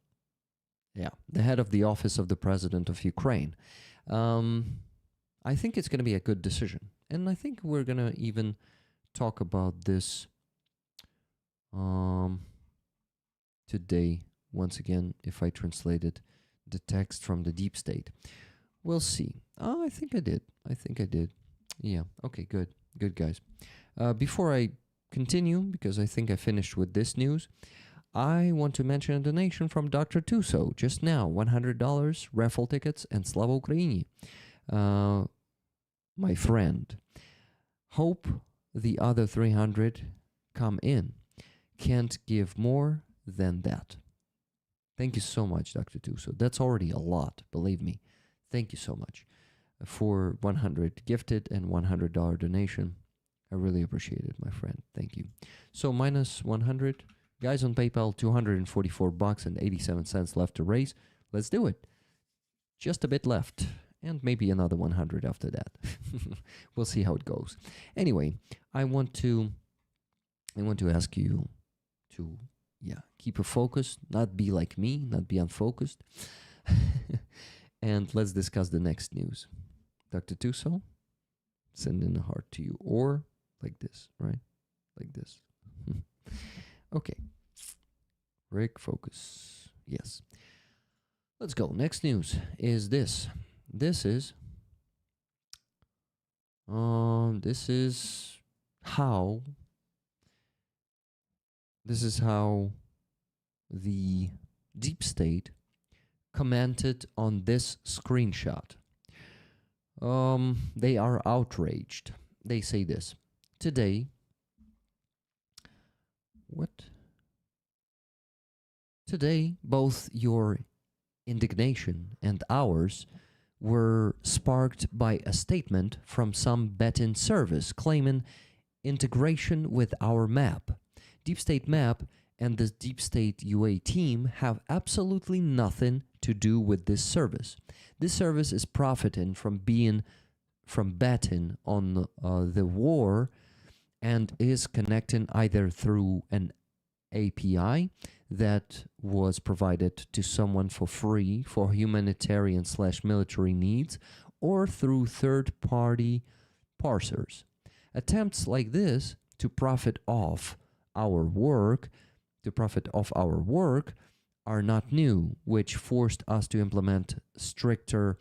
Yeah, the head of the office of the president of Ukraine. I think it's going to be a good decision. And I think we're going to even talk about this today, once again, if I translated the text from the Deep State. We'll see. Oh, I think I did. Yeah. Okay, good. Good, guys. Before I continue, because I think I finished with this news, I want to mention a donation from Dr. Tuso just now, $100 raffle tickets and Slava Ukraini. My friend. Hope the other 300 come in. Can't give more than that. Thank you so much, Dr. Tuso. That's already a lot, believe me. Thank you so much for 100 gifted and $100 donation. I really appreciate it, my friend. Thank you. So minus 100. Guys on PayPal, $244 and 87 cents left to raise. Let's do it. Just a bit left. And maybe another 100 after that. We'll see how it goes. Anyway, I want to ask you to keep a focus, not be like me, not be unfocused. And let's discuss the next news. Dr. Tuso, sending a heart to you. Or like this, right? Like this. Okay. Rick, focus. Yes. Let's go. Next news is this. This is how the deep state commented on this screenshot. They are outraged. They say this. Today, both your indignation and ours were sparked by a statement from some betting service claiming integration with our map. Deep State Map and the Deep State UA team have absolutely nothing to do with this service. This service is profiting from betting on the war and is connecting either through an API that was provided to someone for free for humanitarian/military needs, or through third-party parsers. Attempts like this to profit off our work are not new, which forced us to implement stricter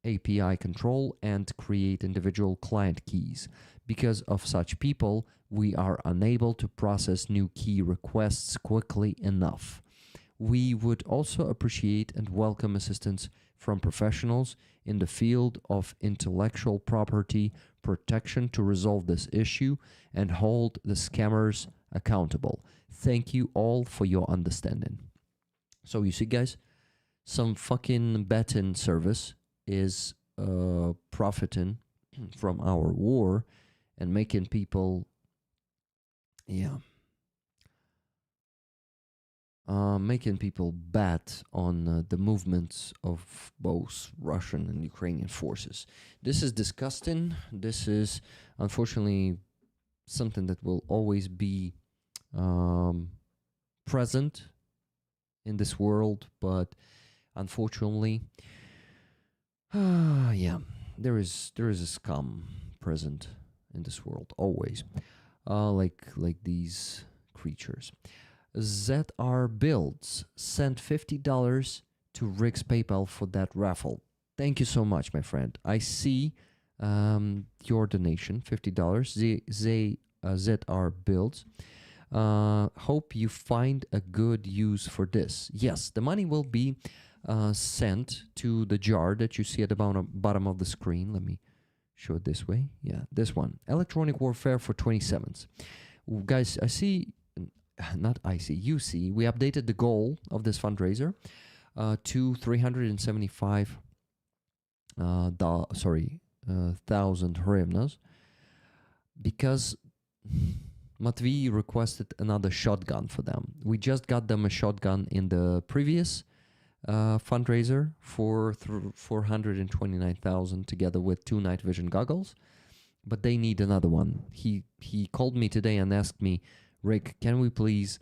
API control and create individual client keys. Because of such people, we are unable to process new key requests quickly enough. We would also appreciate and welcome assistance from professionals in the field of intellectual property protection to resolve this issue and hold the scammers accountable. Thank you all for your understanding. So you see, guys, some fucking betting service is profiting from our war and making people making people bet on the movements of both Russian and Ukrainian forces. This is disgusting. This is unfortunately something that will always be present in this world, but unfortunately, there is a scum present in this world always, like these creatures. ZR Builds sent $50 to Rick's PayPal for that raffle. Thank you so much, my friend. I see your donation, $50. ZR Builds. Hope you find a good use for this. Yes, the money will be sent to the jar that you see at the bottom of the screen. Let me show it this way. Yeah, this one. Electronic Warfare for 27s. Guys, you see, we updated the goal of this fundraiser to 375,000 hryvnias because Matvey requested another shotgun for them. We just got them a shotgun in the previous fundraiser for 429,000 together with 2 night vision goggles, but they need another one. He called me today and asked me, Rick, can we please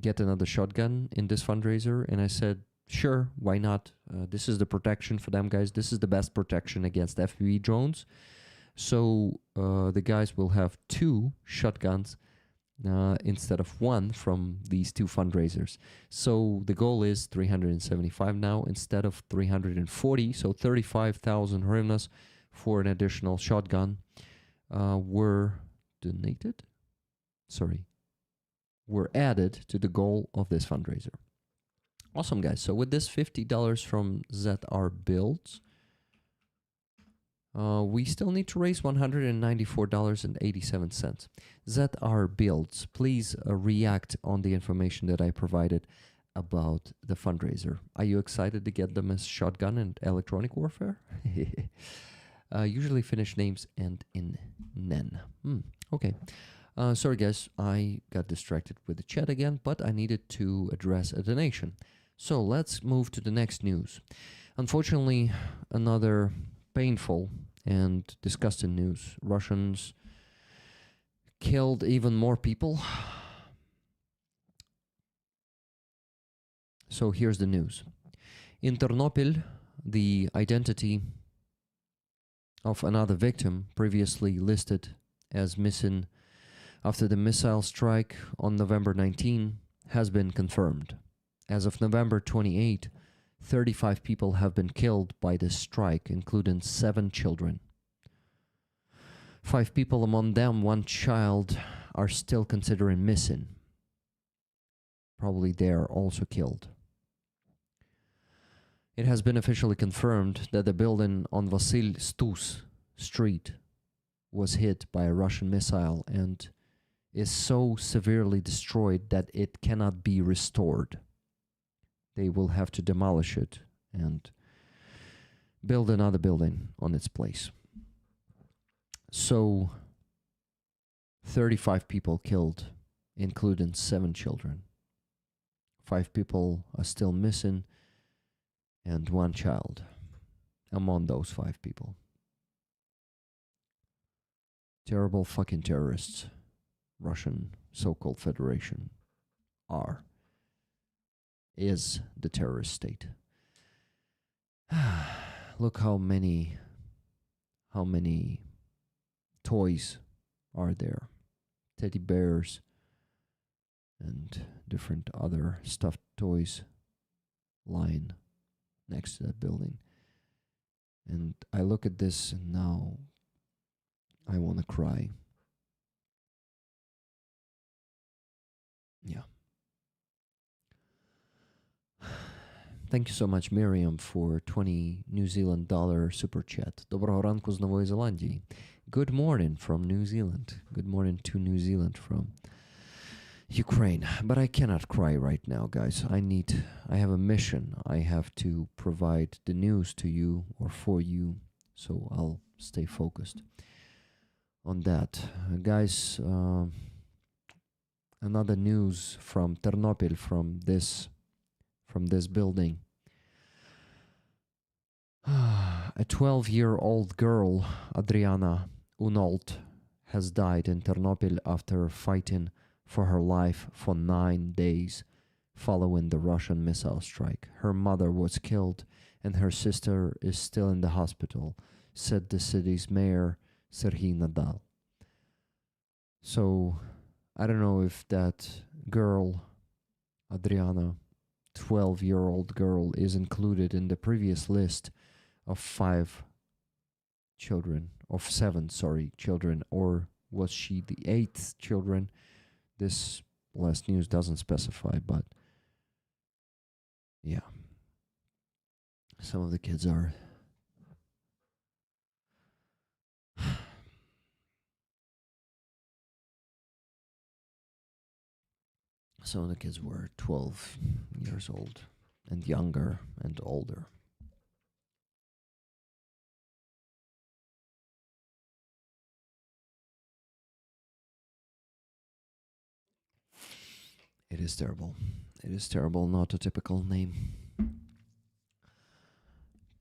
get another shotgun in this fundraiser? And I said, sure, why not? This is the protection for them, guys. This is the best protection against FPV drones. So the guys will have 2 shotguns instead of 1 from these 2 fundraisers. So the goal is 375 now instead of 340. So 35,000 hryvnias for an additional shotgun. were donated. Sorry, were added to the goal of this fundraiser. Awesome, guys. So with this $50 from ZR Builds, we still need to raise $194.87. ZR Builds, please react on the information that I provided about the fundraiser. Are you excited to get them as shotgun and electronic warfare? Usually finish names end in nen. Okay. Sorry, guys. I got distracted with the chat again, but I needed to address a donation. So let's move to the next news. Unfortunately, another painful and disgusting news. Russians killed even more people. So here's the news. In Ternopil, the identity of another victim previously listed as missing after the missile strike on November 19 has been confirmed. As of November 28, 35 people have been killed by this strike, including 7 children. 5 people, among them 1 child, are still considered missing. Probably they are also killed. It has been officially confirmed that the building on Vasil Stus Street was hit by a Russian missile and is so severely destroyed that it cannot be restored. They will have to demolish it and build another building on its place. So, 35 people killed, including 7 children. 5 people are still missing, and 1 child among those 5 people. Terrible fucking terrorists, Russian so-called Federation is the terrorist state. Look how many toys are there. Teddy bears and different other stuffed toys lying next to that building. And I look at this and now I want to cry. Yeah. Thank you so much, Miriam, for 20 New Zealand dollar super chat. Доброго ранку з Нової Зеландії. Good morning from New Zealand. Good morning to New Zealand from Ukraine. But I cannot cry right now, guys. I have a mission. I have to provide the news to you or for you. So I'll stay focused on that. Guys, another news from Ternopil, from this building. A 12-year-old girl, Adriana Unolt, has died in Ternopil after fighting for her life for 9 days following the Russian missile strike. Her mother was killed and her sister is still in the hospital, said the city's mayor, Serhiy Nadal. So, I don't know if that girl, Adriana, 12-year-old girl, is included in the previous list of 7 children, or was she the 8th children? This last news doesn't specify, but yeah, some of the kids are some of the kids were 12 years old and younger and older. It is terrible. It is terrible, not a typical name.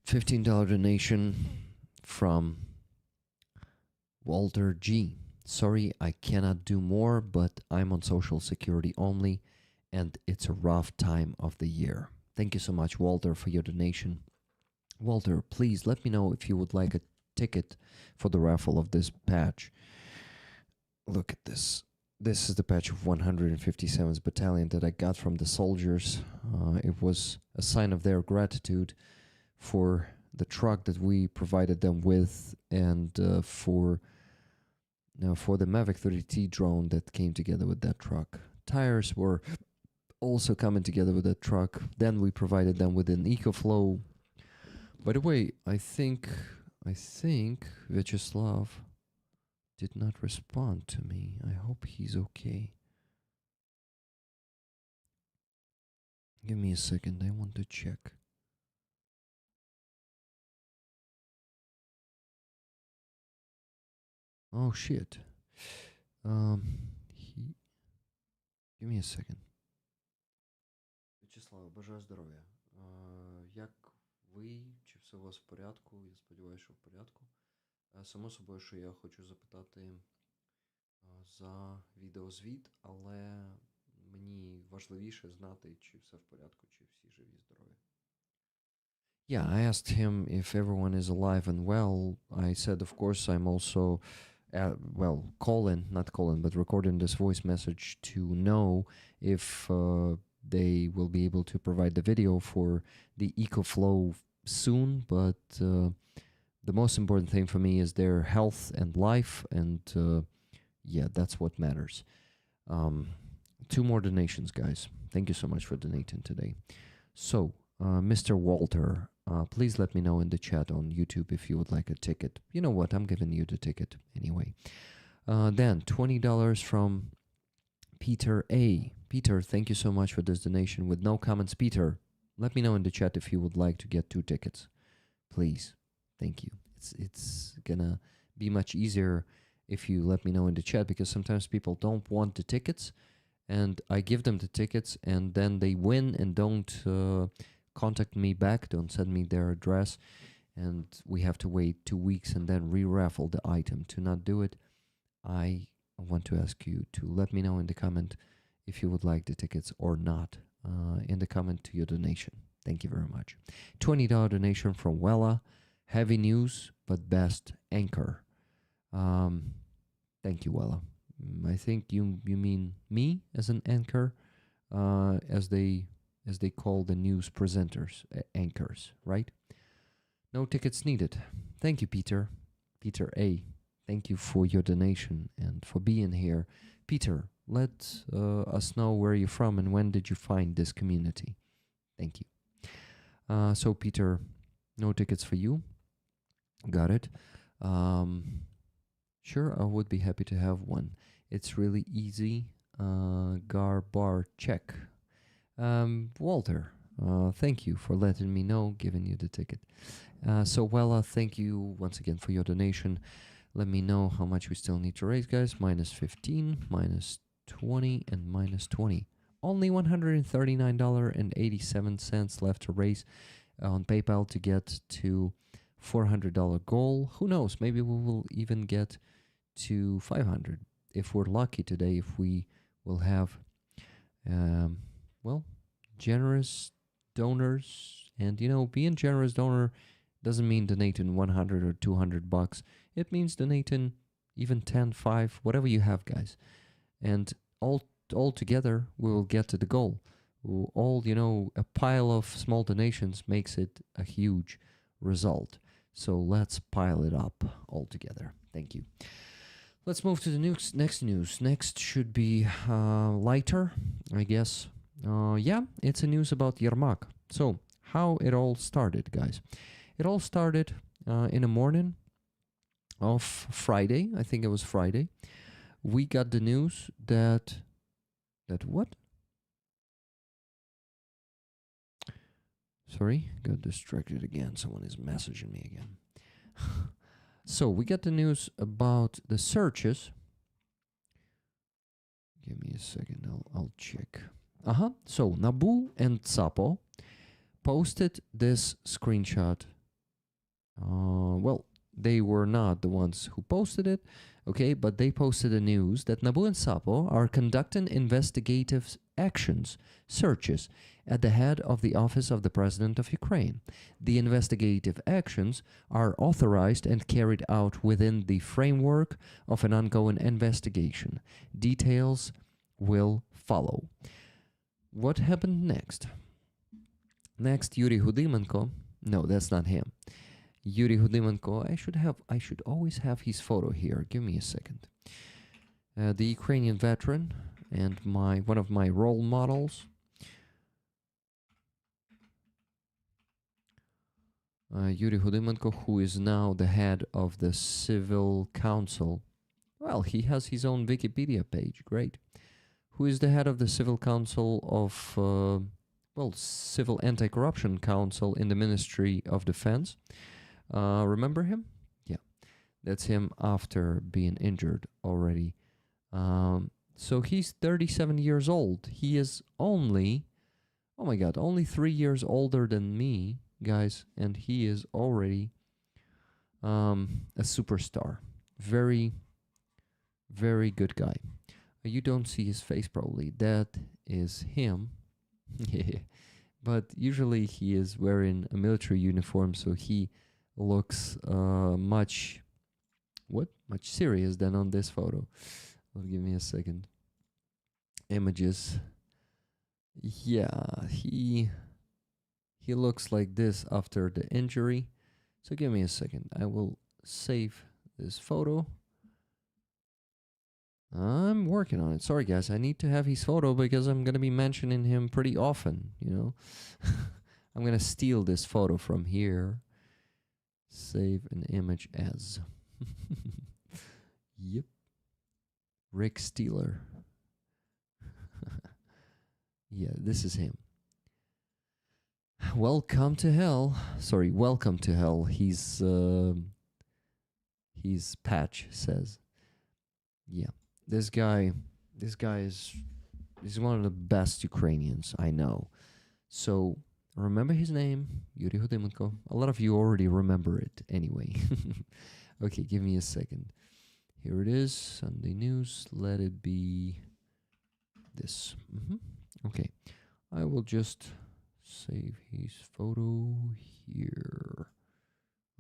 $15 donation from Walter G. Sorry, I cannot do more, but I'm on Social Security only, and it's a rough time of the year. Thank you so much, Walter, for your donation. Walter, please let me know if you would like a ticket for the raffle of this patch. Look at this. This is the patch of 157th Battalion that I got from the soldiers. It was a sign of their gratitude for the truck that we provided them with, and for for the Mavic 30T drone that came together with that truck. Tires were also coming together with that truck. Then we provided them with an EcoFlow. By the way, I think Vyacheslav did not respond to me. I hope he's okay. Give me a second, I want to check. Oh shit. Give me a second. Вячеслав, бажаю здоров'я. Як ви? Чи все у вас в порядку? Я сподіваюся, що в порядку. Само собою, що я хочу запитати за відеозвіт, але мені важливіше знати, чи все в порядку, чи всі живі, здорові. Yeah, I asked him if everyone is alive and well. I said, of course, I'm also, not calling, but recording this voice message to know if they will be able to provide the video for the EcoFlow soon. But the most important thing for me is their health and life, and yeah, that's what matters. 2 more donations, guys. Thank you so much for donating today. So, Mr. Walter, please let me know in the chat on YouTube if you would like a ticket. You know what? I'm giving you the ticket anyway. Then $20 from Peter A. Peter, thank you so much for this donation. With no comments, Peter, let me know in the chat if you would like to get 2 tickets. Please. Thank you. It's gonna be much easier if you let me know in the chat, because sometimes people don't want the tickets and I give them the tickets and then they win and don't contact me back, don't send me their address, and we have to wait 2 weeks and then re-raffle the item. To not do it, I want to ask you to let me know in the comment if you would like the tickets or not, in the comment to your donation. Thank you very much. $20 donation from Wella. Heavy news, but best anchor. Thank you, Wella. I think you mean me as an anchor, as they call the news presenters, anchors, right? No tickets needed. Thank you, Peter. Peter A. Thank you for your donation and for being here. Peter, let us know where you're from and when did you find this community. Thank you. So, Peter, no tickets for you. Got it. Sure, I would be happy to have one. It's really easy. Garbar check. Walter, thank you for letting me know, giving you the ticket. So, Wella, thank you once again for your donation. Let me know how much we still need to raise, guys. -15, -20, and -20. Only $139.87 left to raise on PayPal to get to $400 goal. Who knows? Maybe we will even get to 500 if we're lucky today. If we will have, generous donors, and being generous donor doesn't mean donating 100 or 200 bucks. It means donating even 10, 5, whatever you have, guys, and all together we will get to the goal. A pile of small donations makes it a huge result. So let's pile it up all together. Thank you. Let's move to the next news. Next should be lighter, I guess. It's a news about Yermak. So how it all started, guys. It all started in the morning of Friday. I think it was Friday. We got the news that what? Sorry, got distracted again. Someone is messaging me again. So we got the news about the searches. Give me a second, I'll check. So Nabu and Tsapo posted this screenshot. They were not the ones who posted it, okay, but they posted the news that Nabu and Tsapo are conducting investigative actions, searches, at the head of the office of the President of Ukraine. The investigative actions are authorized and carried out within the framework of an ongoing investigation. Details will follow. What happened next? Next, Yuri Hudimenko. No, that's not him. Yuri Hudimenko. I should always have his photo here. Give me a second. The Ukrainian veteran and one of my role models. Yuri Hudimenko, who is now the head of the Civil Council. Well, he has his own Wikipedia page. Great. Who is the head of the Civil Council of, Civil Anti-Corruption Council in the Ministry of Defense. Remember him? Yeah, that's him after being injured already. So he's 37 years old. He is only, oh my God, only 3 years older than me, guys, and he is already a superstar. Very, very good guy. You don't see his face probably. That is him. But usually he is wearing a military uniform, so he looks much serious than on this photo. Well, give me a second. Images. Yeah, he looks like this after the injury. So give me a second. I will save this photo. I'm working on it. Sorry, guys. I need to have his photo because I'm going to be mentioning him pretty often, you know. I'm going to steal this photo from here. Save an image as. Yep. Rick Steeler. Yeah, this is him. Welcome to hell. Sorry, welcome to hell. His patch says. Yeah. This guy is one of the best Ukrainians I know. So remember his name, Yuri Hudimenko. A lot of you already remember it anyway. Okay, give me a second. Here it is, Sunday News. Let it be this. Okay, I will just save his photo here.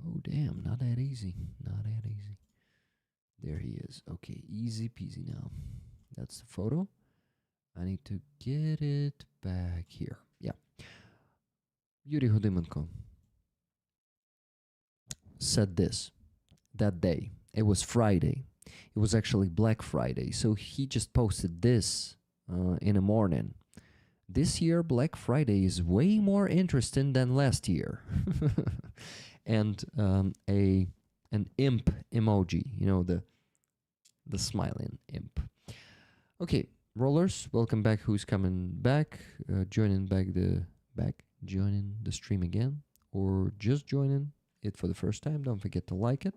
Oh damn, not that easy. Not that easy. There he is. Okay, easy peasy now. That's the photo. I need to get it back here. Yeah. Yuri Hudimenko said this that day. It was Friday. It was actually Black Friday. So he just posted this in the morning. This year, Black Friday is way more interesting than last year. And an imp emoji, you know, the smiling imp. Okay, rollers, welcome back. Who's coming back? Joining the stream again, or just joining it for the first time. Don't forget to like it.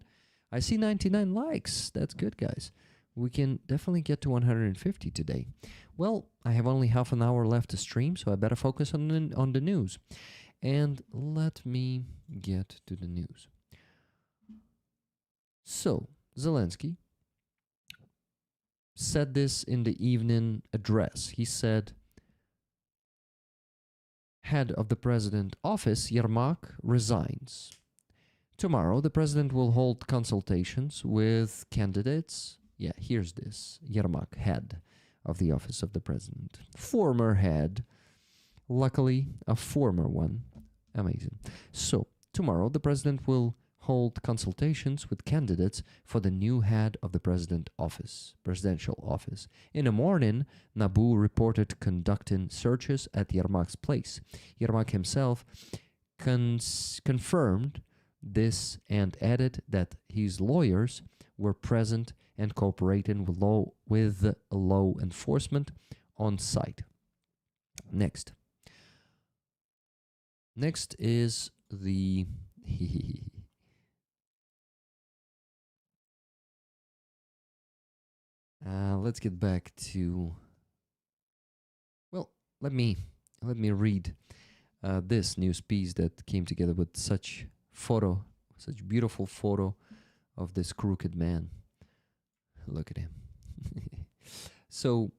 I see 99 likes. That's good, guys. We can definitely get to 150 today. Well, I have only half an hour left to stream, so I better focus on the news. And let me get to the news. So, Zelensky said this in the evening address. He said, head of the president office, Yermak, resigns. Tomorrow, the president will hold consultations with candidates. Yeah, here's this. Yermak, head of the office of the president. Former head. Luckily, a former one. Amazing. So, tomorrow, the president will hold consultations with candidates for the new head of the presidential office. In the morning, Nabu reported conducting searches at Yermak's place. Yermak himself confirmed this and added that his lawyers were present and cooperating with law enforcement on site. Next is the let's get back to, well, let me read this news piece that came together with such beautiful photo of this crooked man. Look at him. So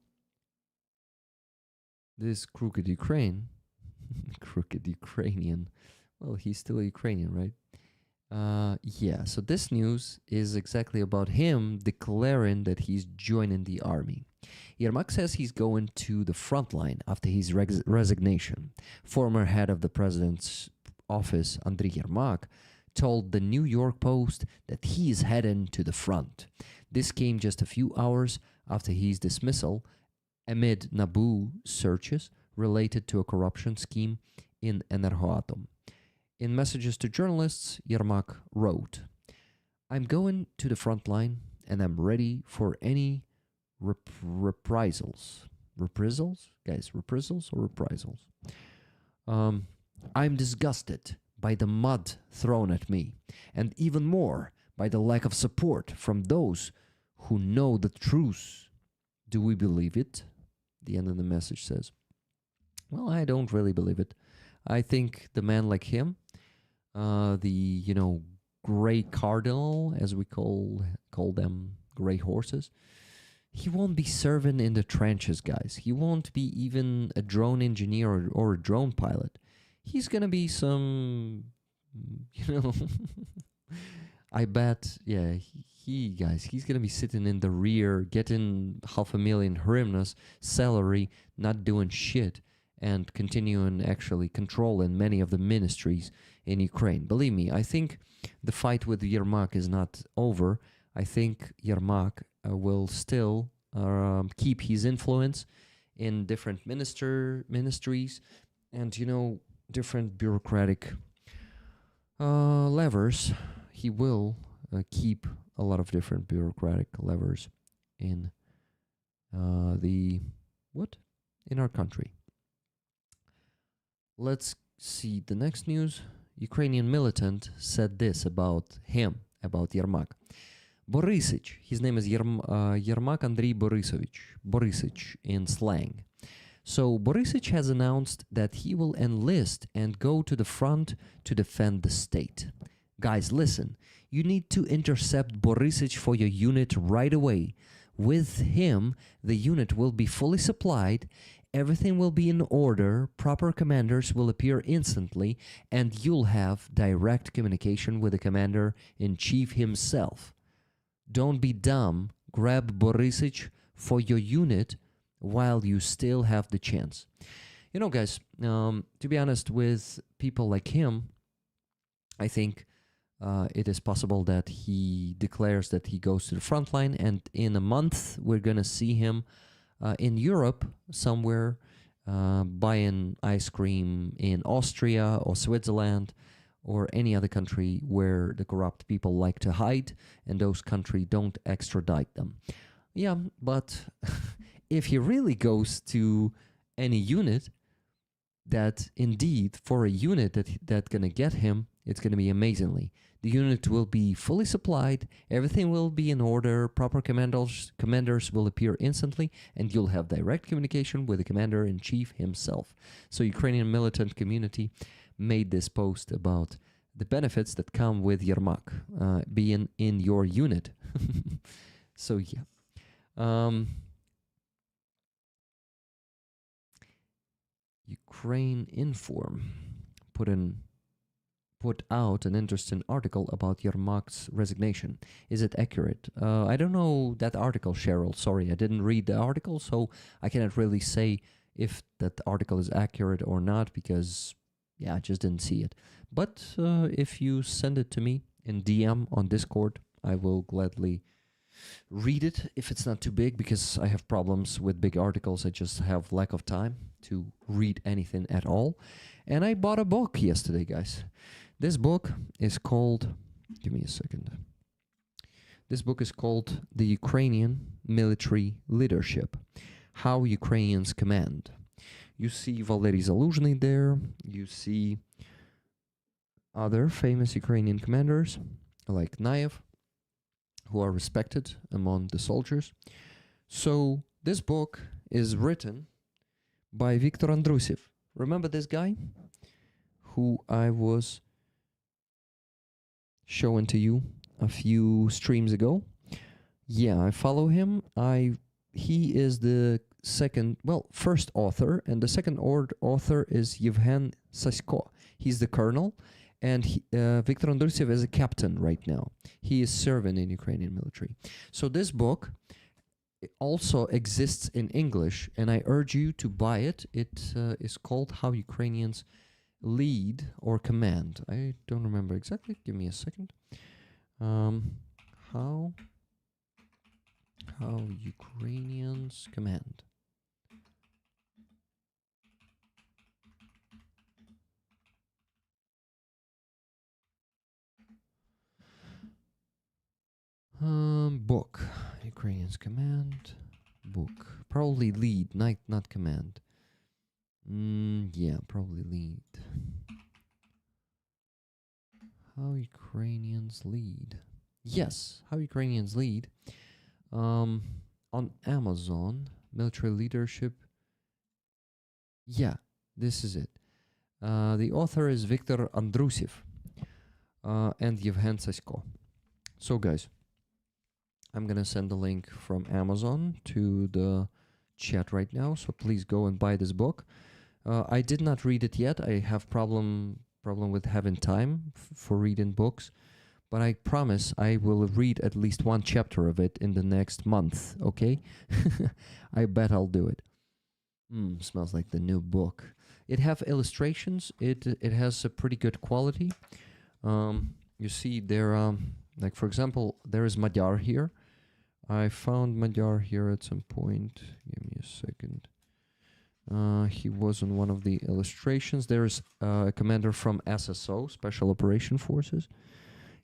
this crooked Ukrainian, well, he's still a Ukrainian, right? Yeah, so this news is exactly about him declaring that he's joining the army. Yermak says he's going to the front line after his resignation. Former head of the president's office, Andriy Yermak, told the New York Post that he is heading to the front. This came just a few hours after his dismissal amid NABU searches related to a corruption scheme in Energoatom. In messages to journalists, Yermak wrote, "I'm going to the front line and I'm ready for any reprisals." Reprisals? Guys, reprisals or reprisals? I'm disgusted by the mud thrown at me, and even more by the lack of support from those who know the truth. Do we believe it? The end of the message says. Well, I don't really believe it. I think the man like him, the gray cardinal, as we call them, gray horses, he won't be serving in the trenches, guys. He won't be even a drone engineer or a drone pilot. He's gonna be some, I bet, yeah, he's gonna be sitting in the rear, getting 500,000 hryvnias salary, not doing shit, and continuing actually controlling many of the ministries in Ukraine. Believe me, I think the fight with Yermak is not over. I think Yermak will still keep his influence in different ministries and, different bureaucratic levers. He will keep a lot of different bureaucratic levers in in our country. Let's see the next news. Ukrainian militant said this about him, about Yermak. Borisich, his name is Yermak Andriy Borisich in slang. So Borisich has announced that he will enlist and go to the front to defend the state. Guys, listen, you need to intercept Borisich for your unit right away. With him, the unit will be fully supplied, everything will be in order, proper commanders will appear instantly, and you'll have direct communication with the commander-in-chief himself. Don't be dumb, grab Borisich for your unit while you still have the chance. Guys, to be honest, with people like him, I think it is possible that he declares that he goes to the front line, and in a month we're going to see him in Europe somewhere buying ice cream in Austria or Switzerland or any other country where the corrupt people like to hide and those countries don't extradite them. Yeah, but if he really goes to any unit, that indeed for a unit that's gonna get him, it's gonna be amazingly. The unit will be fully supplied, everything will be in order, proper commanders will appear instantly, and you'll have direct communication with the commander-in-chief himself. So Ukrainian militant community made this post about the benefits that come with Yermak being in your unit. So yeah. Ukraine Inform put out an interesting article about Yermak's resignation. Is it accurate? I don't know that article, Cheryl. Sorry, I didn't read the article, so I cannot really say if that article is accurate or not because, yeah, I just didn't see it. But if you send it to me in DM on Discord, I will gladly read it if it's not too big, because I have problems with big articles. I just have lack of time to read anything at all. And I bought a book yesterday, guys. This book is called, give me a second. This book is called The Ukrainian Military Leadership, How Ukrainians Command. You see Valery Zaluzhny there. You see other famous Ukrainian commanders like Naev, who are respected among the soldiers. So this book is written by Viktor Andrushev. Remember this guy who I was showing to you a few streams ago? Yeah, I follow him. He is the first author, and the second author is Yevhen Sasko. He's the colonel, and Viktor Andrushev is a captain right now. He is serving in Ukrainian military. So this book also exists in English, and I urge you to buy it. It is called How Ukrainians lead or command. I don't remember exactly. Give me a second. How Ukrainians command. Book. Ukrainians command. Book. Probably lead, not command. Yeah, probably lead. How Ukrainians lead. Yes, how Ukrainians lead. On Amazon, military leadership. Yeah, this is it. The author is Viktor Andrusev and Yevhen Sasko. So, guys, I'm gonna send the link from Amazon to the chat right now. So please go and buy this book. I did not read it yet. I have problem with having time for reading books, but I promise I will read at least one chapter of it in the next month. Okay, I bet I'll do it. Smells like the new book. It have illustrations. It has a pretty good quality. You see there, like for example, there is Madar here. I found Madar here at some point. Give me a second. He was on one of the illustrations. There is a commander from SSO, Special Operation Forces.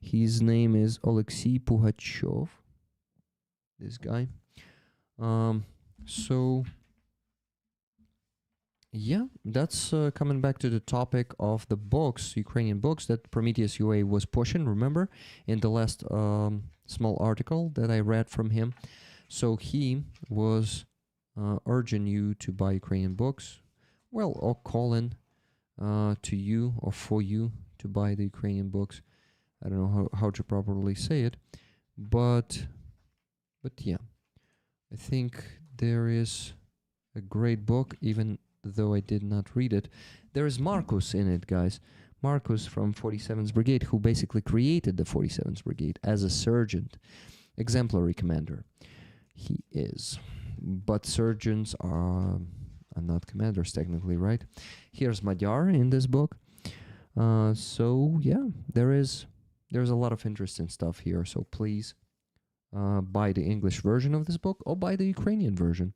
His name is Oleksiy Pugachev. This guy. So yeah, that's coming back to the topic of the books, Ukrainian books that Prometheus UA was pushing, remember, in the last small article that I read from him. So he was urging you to buy Ukrainian books, well, or calling to you or for you to buy the Ukrainian books. I don't know how to properly say it, but yeah, I think there is a great book, even though I did not read it. There is Marcus in it, guys. Marcus from 47th Brigade, who basically created the 47th Brigade as a sergeant, exemplary commander. He is. But sergeants are not commanders, technically, right? Here's Madar in this book. So, yeah, there's a lot of interesting stuff here. So please buy the English version of this book or buy the Ukrainian version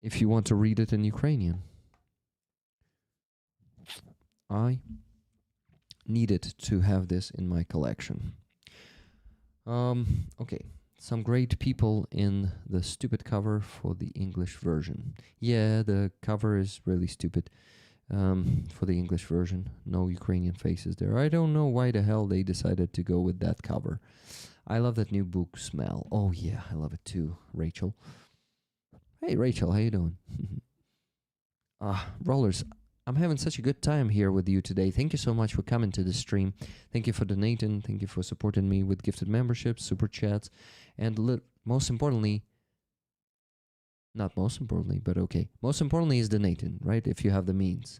if you want to read it in Ukrainian. I needed to have this in my collection. Okay, some great people in the stupid cover for the English version. Yeah, the cover is really stupid for the English version. No Ukrainian faces there. I don't know why the hell they decided to go with that cover. I love that new book smell. Oh yeah, I love it too, Rachel. Hey Rachel, how you doing? Rollers, I'm having such a good time here with you today. Thank you so much for coming to the stream. Thank you for donating. Thank you for supporting me with gifted memberships, super chats, and most importantly, not most importantly, but okay. Most importantly is donating, right? If you have the means.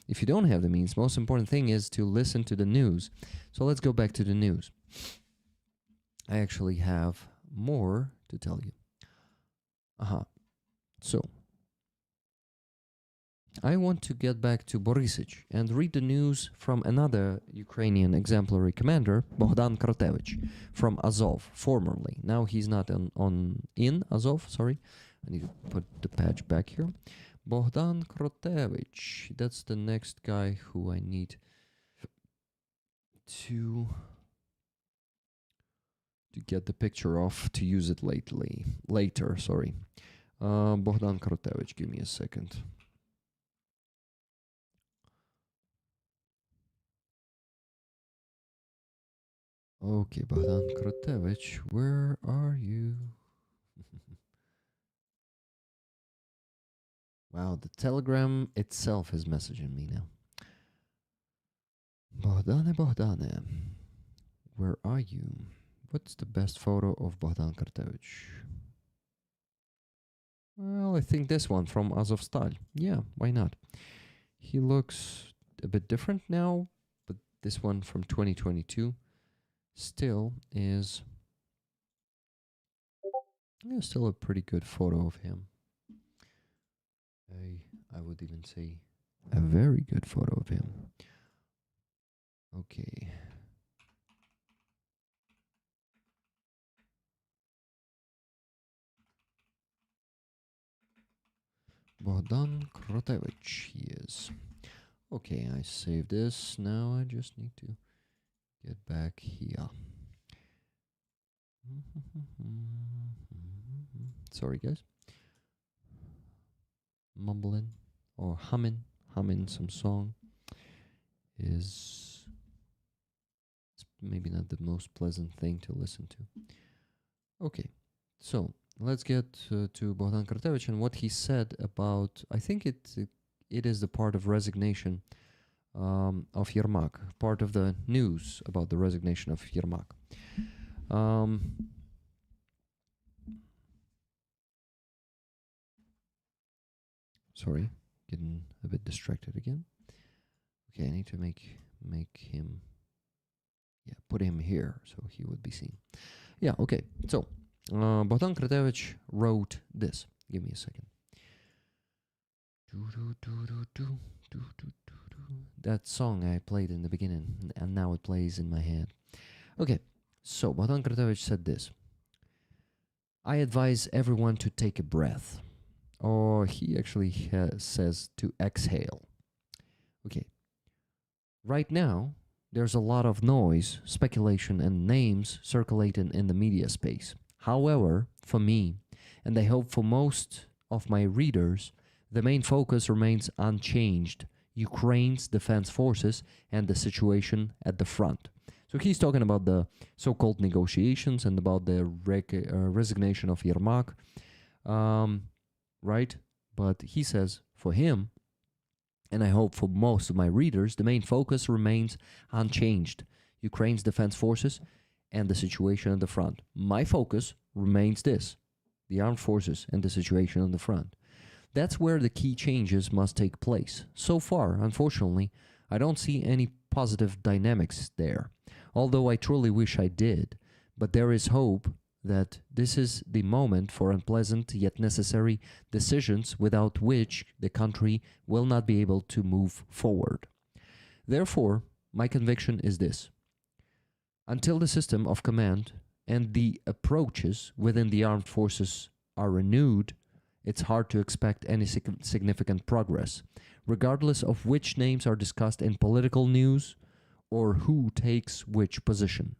If you don't have the means, most important thing is to listen to the news. So let's go back to the news. I actually have more to tell you. So, I want to get back to Borisich and read the news from another Ukrainian exemplary commander, Bohdan Krotevich, from Azov, formerly. Now he's not in Azov, sorry. I need to put the patch back here. Bohdan Krotevich, that's the next guy who I need to get the picture of, to use it later, sorry. Bohdan Krotevich, give me a second. Okay, Bohdan Krotevich, where are you? Wow, the Telegram itself is messaging me now. Bohdane, where are you? What's the best photo of Bohdan Krotevich? Well, I think this one from Azovstal. Yeah, why not? He looks a bit different now, but this one from 2022 still is still a pretty good photo of him. I would even say a very good photo of him. Okay. Bogdan Krotevich, he is. Okay, I saved this. Now I just need to get back here. Sorry, guys. Mumbling or humming some song is maybe not the most pleasant thing to listen to. Okay, so let's get to Bogdan Krotevich and what he said about. I think it is the part of resignation of Yermak, part of the news about the resignation of Yermak. Sorry, getting a bit distracted again. Okay, I need to make him, put him here so he would be seen. Yeah, okay. So, Bogdan Krotevich wrote this. Give me a second. That song I played in the beginning, and now it plays in my head. Okay, so Bogdan Krotevich said this. I advise everyone to take a breath. Or he actually says to exhale. Okay. Right now, there's a lot of noise, speculation, and names circulating in the media space. However, for me, and I hope for most of my readers, the main focus remains unchanged: Ukraine's defense forces and the situation at the front. So he's talking about the so-called negotiations and about the resignation of Yermak. Right? But he says, for him, and I hope for most of my readers, the main focus remains unchanged: Ukraine's defense forces and the situation at the front. My focus remains this: the armed forces and the situation on the front. That's where the key changes must take place. So far, unfortunately, I don't see any positive dynamics there, although I truly wish I did. But there is hope that this is the moment for unpleasant yet necessary decisions without which the country will not be able to move forward. Therefore, my conviction is this: until the system of command and the approaches within the armed forces are renewed, it's hard to expect any significant progress, regardless of which names are discussed in political news or who takes which position.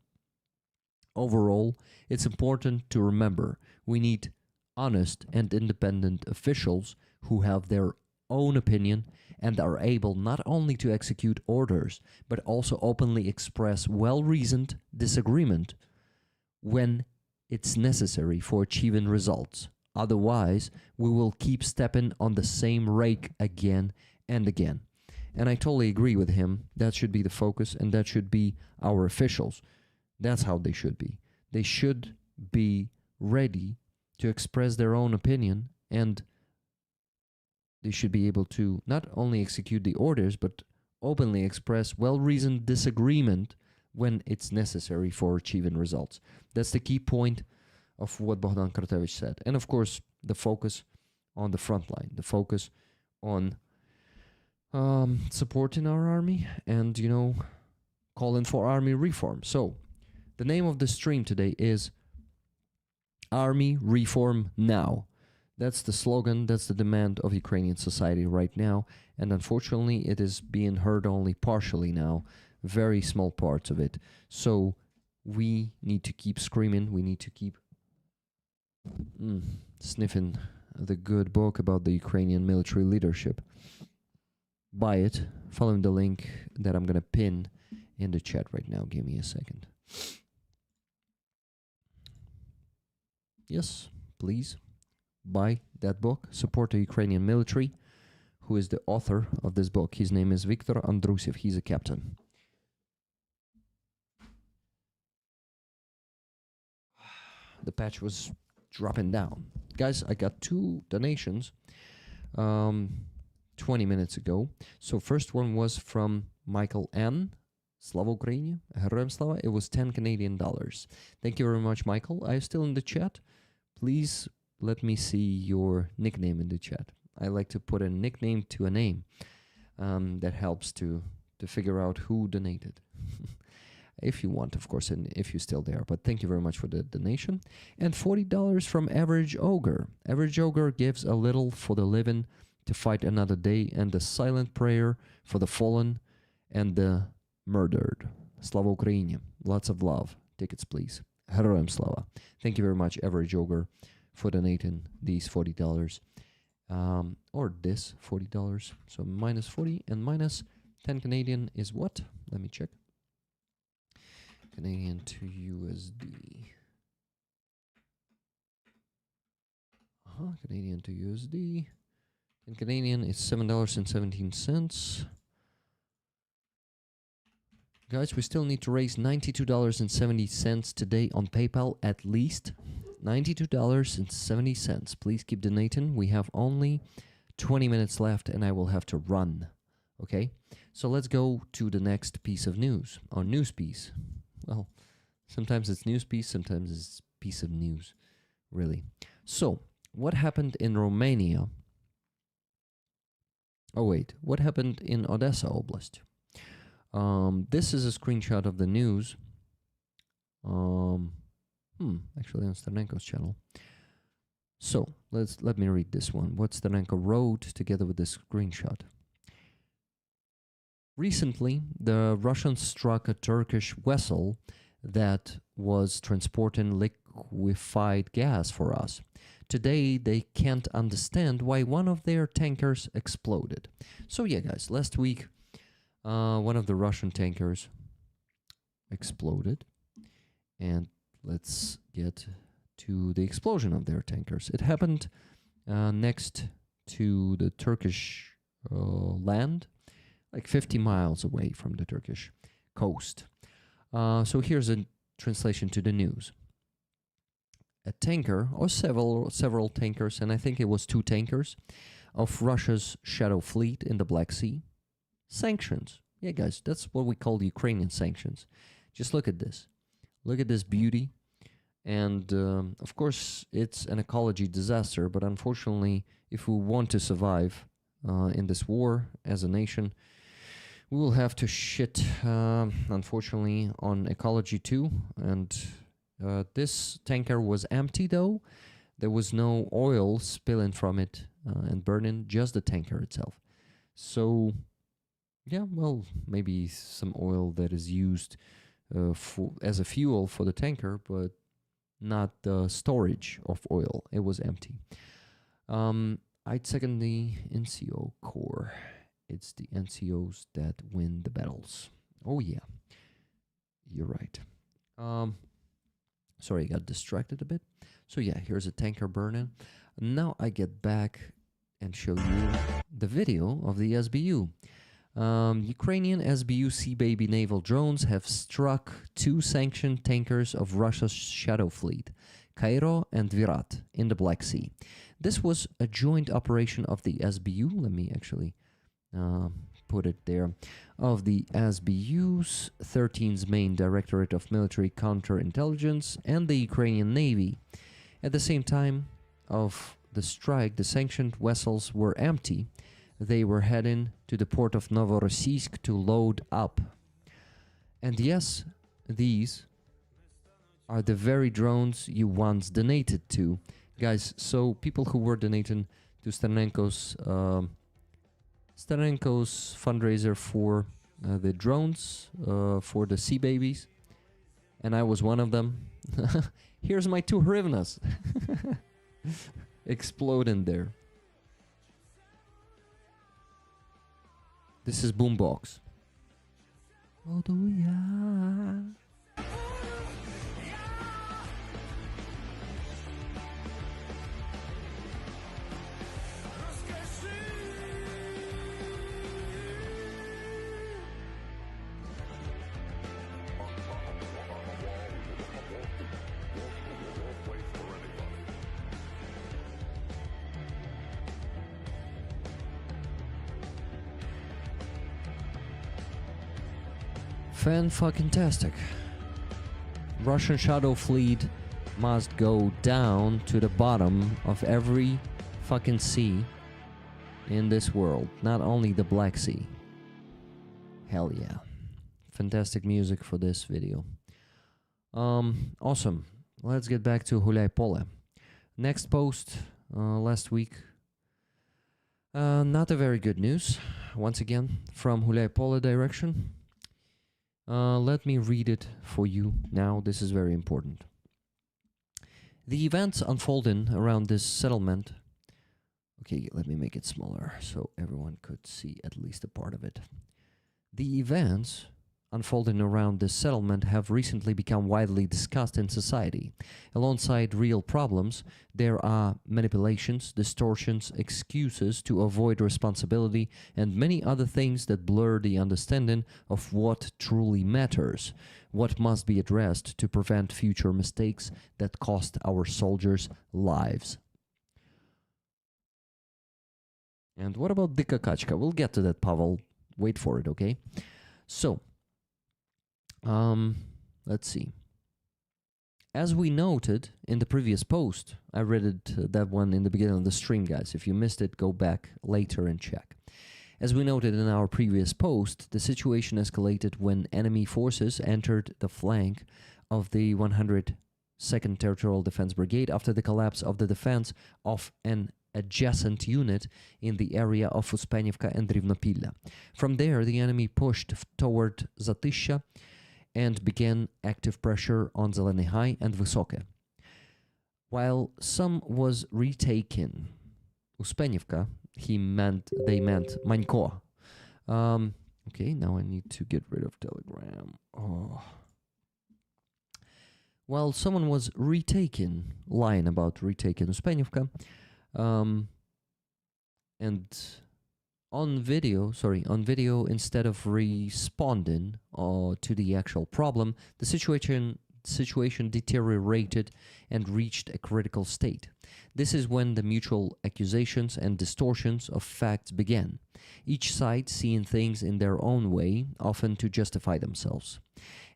Overall, it's important to remember we need honest and independent officials who have their own opinion and are able not only to execute orders, but also openly express well-reasoned disagreement when it's necessary for achieving results. Otherwise, we will keep stepping on the same rake again and again. And I totally agree with him. That should be the focus, and that should be our officials. That's how they should be. They should be ready to express their own opinion, and they should be able to not only execute the orders, but openly express well-reasoned disagreement when it's necessary for achieving results. That's the key point of what Bogdan Krotevich said. And of course, the focus on the front line, the focus on supporting our army and, calling for army reform. So, the name of the stream today is Army Reform Now. That's the slogan, that's the demand of Ukrainian society right now. And unfortunately, it is being heard only partially now, very small parts of it. So we need to keep screaming, we need to keep sniffing the good book about the Ukrainian military leadership. Buy it, following the link that I'm going to pin in the chat right now. Give me a second. Yes, please buy that book. Support the Ukrainian military. Who is the author of this book? His name is Viktor Andrusev. He's a captain. The patch was dropping down. Guys, I got 2 donations 20 minutes ago. So first one was from Michael N. Slava Ukraini, Героям Slava. It was 10 Canadian dollars. Thank you very much, Michael. Are you still in the chat? Please let me see your nickname in the chat. I like to put a nickname to a name. that helps to figure out who donated. If you want, of course, and if you're still there. But thank you very much for the donation. And $40 from Average Ogre. Average Ogre gives a little for the living to fight another day, and a silent prayer for the fallen and the murdered. Slava Ukraini. Lots of love. Tickets, please. Heroям Slava. Thank you very much, Average Ogre, for donating these $40. Or this $40. So minus 40 and minus 10 Canadian is what? Let me check. Canadian to USD. Canadian to USD. And Canadian is $7.17. Guys, we still need to raise $92.70 today on PayPal at least. $92.70. Please keep donating. We have only 20 minutes left and I will have to run. Okay? So let's go to the next piece of news. Or news piece. Well, sometimes it's news piece, sometimes it's piece of news. Really. So, what happened in Romania? Oh wait, what happened in Odessa Oblast? This is a screenshot of the news. Actually on Sternenko's channel. So let me read this one. What Sternenko wrote together with this screenshot. Recently, the Russians struck a Turkish vessel that was transporting liquefied gas for us. Today, they can't understand why one of their tankers exploded. So yeah, guys, last week, one of the Russian tankers exploded. And let's get to the explosion of their tankers. It happened next to the Turkish land, like 50 miles away from the Turkish coast. So here's a translation to the news. A tanker, or several tankers, and I think it was 2 tankers, of Russia's shadow fleet in the Black Sea. Sanctions. Yeah, guys, that's what we call the Ukrainian sanctions. Just look at this. Look at this beauty. And, of course, it's an ecology disaster, but unfortunately, if we want to survive in this war as a nation, we will have to shit, unfortunately, on ecology too. And this tanker was empty, though. There was no oil spilling from it and burning, just the tanker itself. So, yeah, well, maybe some oil that is used as a fuel for the tanker, but not the storage of oil. It was empty. I'd second the NCO Corps. It's the NCOs that win the battles. Oh, yeah. You're right. Sorry, I got distracted a bit. So, yeah, here's a tanker burning. Now I get back and show you the video of the SBU. Ukrainian SBU Sea Baby naval drones have struck 2 sanctioned tankers of Russia's shadow fleet, Cairo and Virat, in the Black Sea. This was a joint operation of the SBU. Let me actually put it there. Of the SBU's 13th main Directorate of Military Counterintelligence and the Ukrainian Navy. At the same time of the strike, the sanctioned vessels were empty. They were heading to the port of Novorossiysk to load up. And yes, these are the very drones you once donated to. Guys, so people who were donating to Sternenko's fundraiser for the drones, for the Sea Babies, and I was one of them. Here's my 2 hryvnias exploding there. This is Boombox. Fan-fucking-tastic. Russian shadow fleet must go down to the bottom of every fucking sea in this world, not only the Black Sea. Hell yeah. Fantastic music for this video. Awesome. Let's get back to Hulaypole. Next post last week. Not a very good news. Once again, from Hulaypole direction. Let me read it for you now. This is very important. The events unfolding around this settlement. Okay, let me make it smaller so everyone could see at least a part of it. The events unfolding around this settlement have recently become widely discussed in society. Alongside real problems, there are manipulations, distortions, excuses to avoid responsibility, and many other things that blur the understanding of what truly matters, what must be addressed to prevent future mistakes that cost our soldiers lives. And what about Dika Kachka? We'll get to that, Pavel. Wait for it, okay? So, let's see. As we noted in the previous post, I read it, that one in the beginning of the stream, guys. If you missed it, go back later and check. As we noted in our previous post, the situation escalated when enemy forces entered the flank of the 102nd Territorial Defense Brigade after the collapse of the defense of an adjacent unit in the area of Uspenivka and Rivnopilla. From there, the enemy pushed toward Zatysha and began active pressure on Zeleny High and Vysoke. While some was retaken, Uspenivka, they meant Manько. Okay, now I need to get rid of Telegram. Oh. While someone was retaken, lying about retaking Uspenivka, and on video, instead of responding to the actual problem, the situation deteriorated and reached a critical state. This is when the mutual accusations and distortions of facts began, each side seeing things in their own way, often to justify themselves.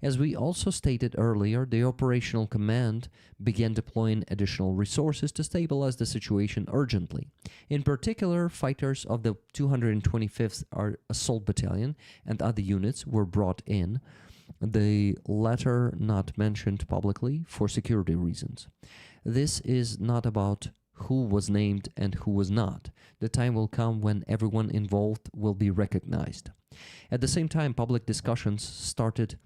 As we also stated earlier, the operational command began deploying additional resources to stabilize the situation urgently. In particular, fighters of the 225th Assault Battalion and other units were brought in, the latter not mentioned publicly for security reasons. This is not about who was named and who was not. The time will come when everyone involved will be recognized. At the same time, public discussions started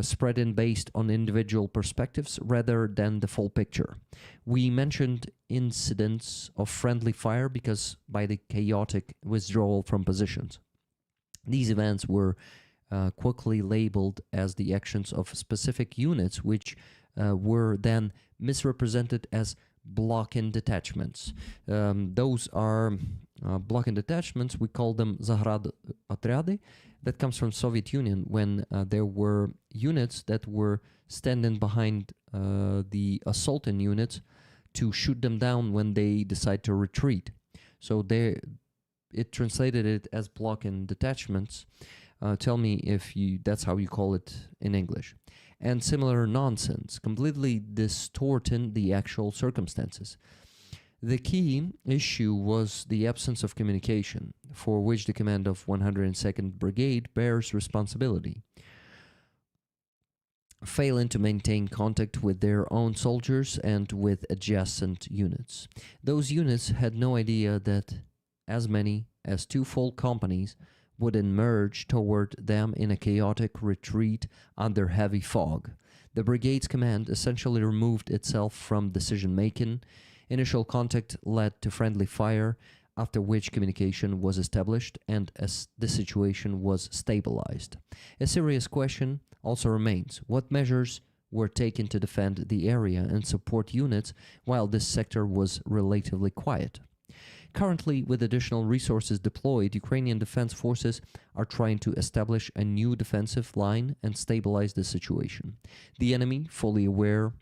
spreading based on individual perspectives rather than the full picture. We mentioned incidents of friendly fire because by the chaotic withdrawal from positions. These events were quickly labeled as the actions of specific units, which were then misrepresented as blocking detachments. Those are blocking detachments. We call them Zahrad Otrяды. That comes from Soviet Union when there were units that were standing behind the assaulting units to shoot them down when they decide to retreat. So it translated it as blocking detachments. Tell me if that's how you call it in English. And similar nonsense, completely distorting the actual circumstances. The key issue was the absence of communication, for which the command of 102nd Brigade bears responsibility. Failing to maintain contact with their own soldiers and with adjacent units. Those units had no idea that as many as 2 full companies would emerge toward them in a chaotic retreat under heavy fog. The brigade's command essentially removed itself from decision-making. Initial contact led to friendly fire, after which communication was established and as the situation was stabilized. A serious question also remains: what measures were taken to defend the area and support units while this sector was relatively quiet? Currently, with additional resources deployed, Ukrainian defense forces are trying to establish a new defensive line and stabilize the situation. The enemy, fully aware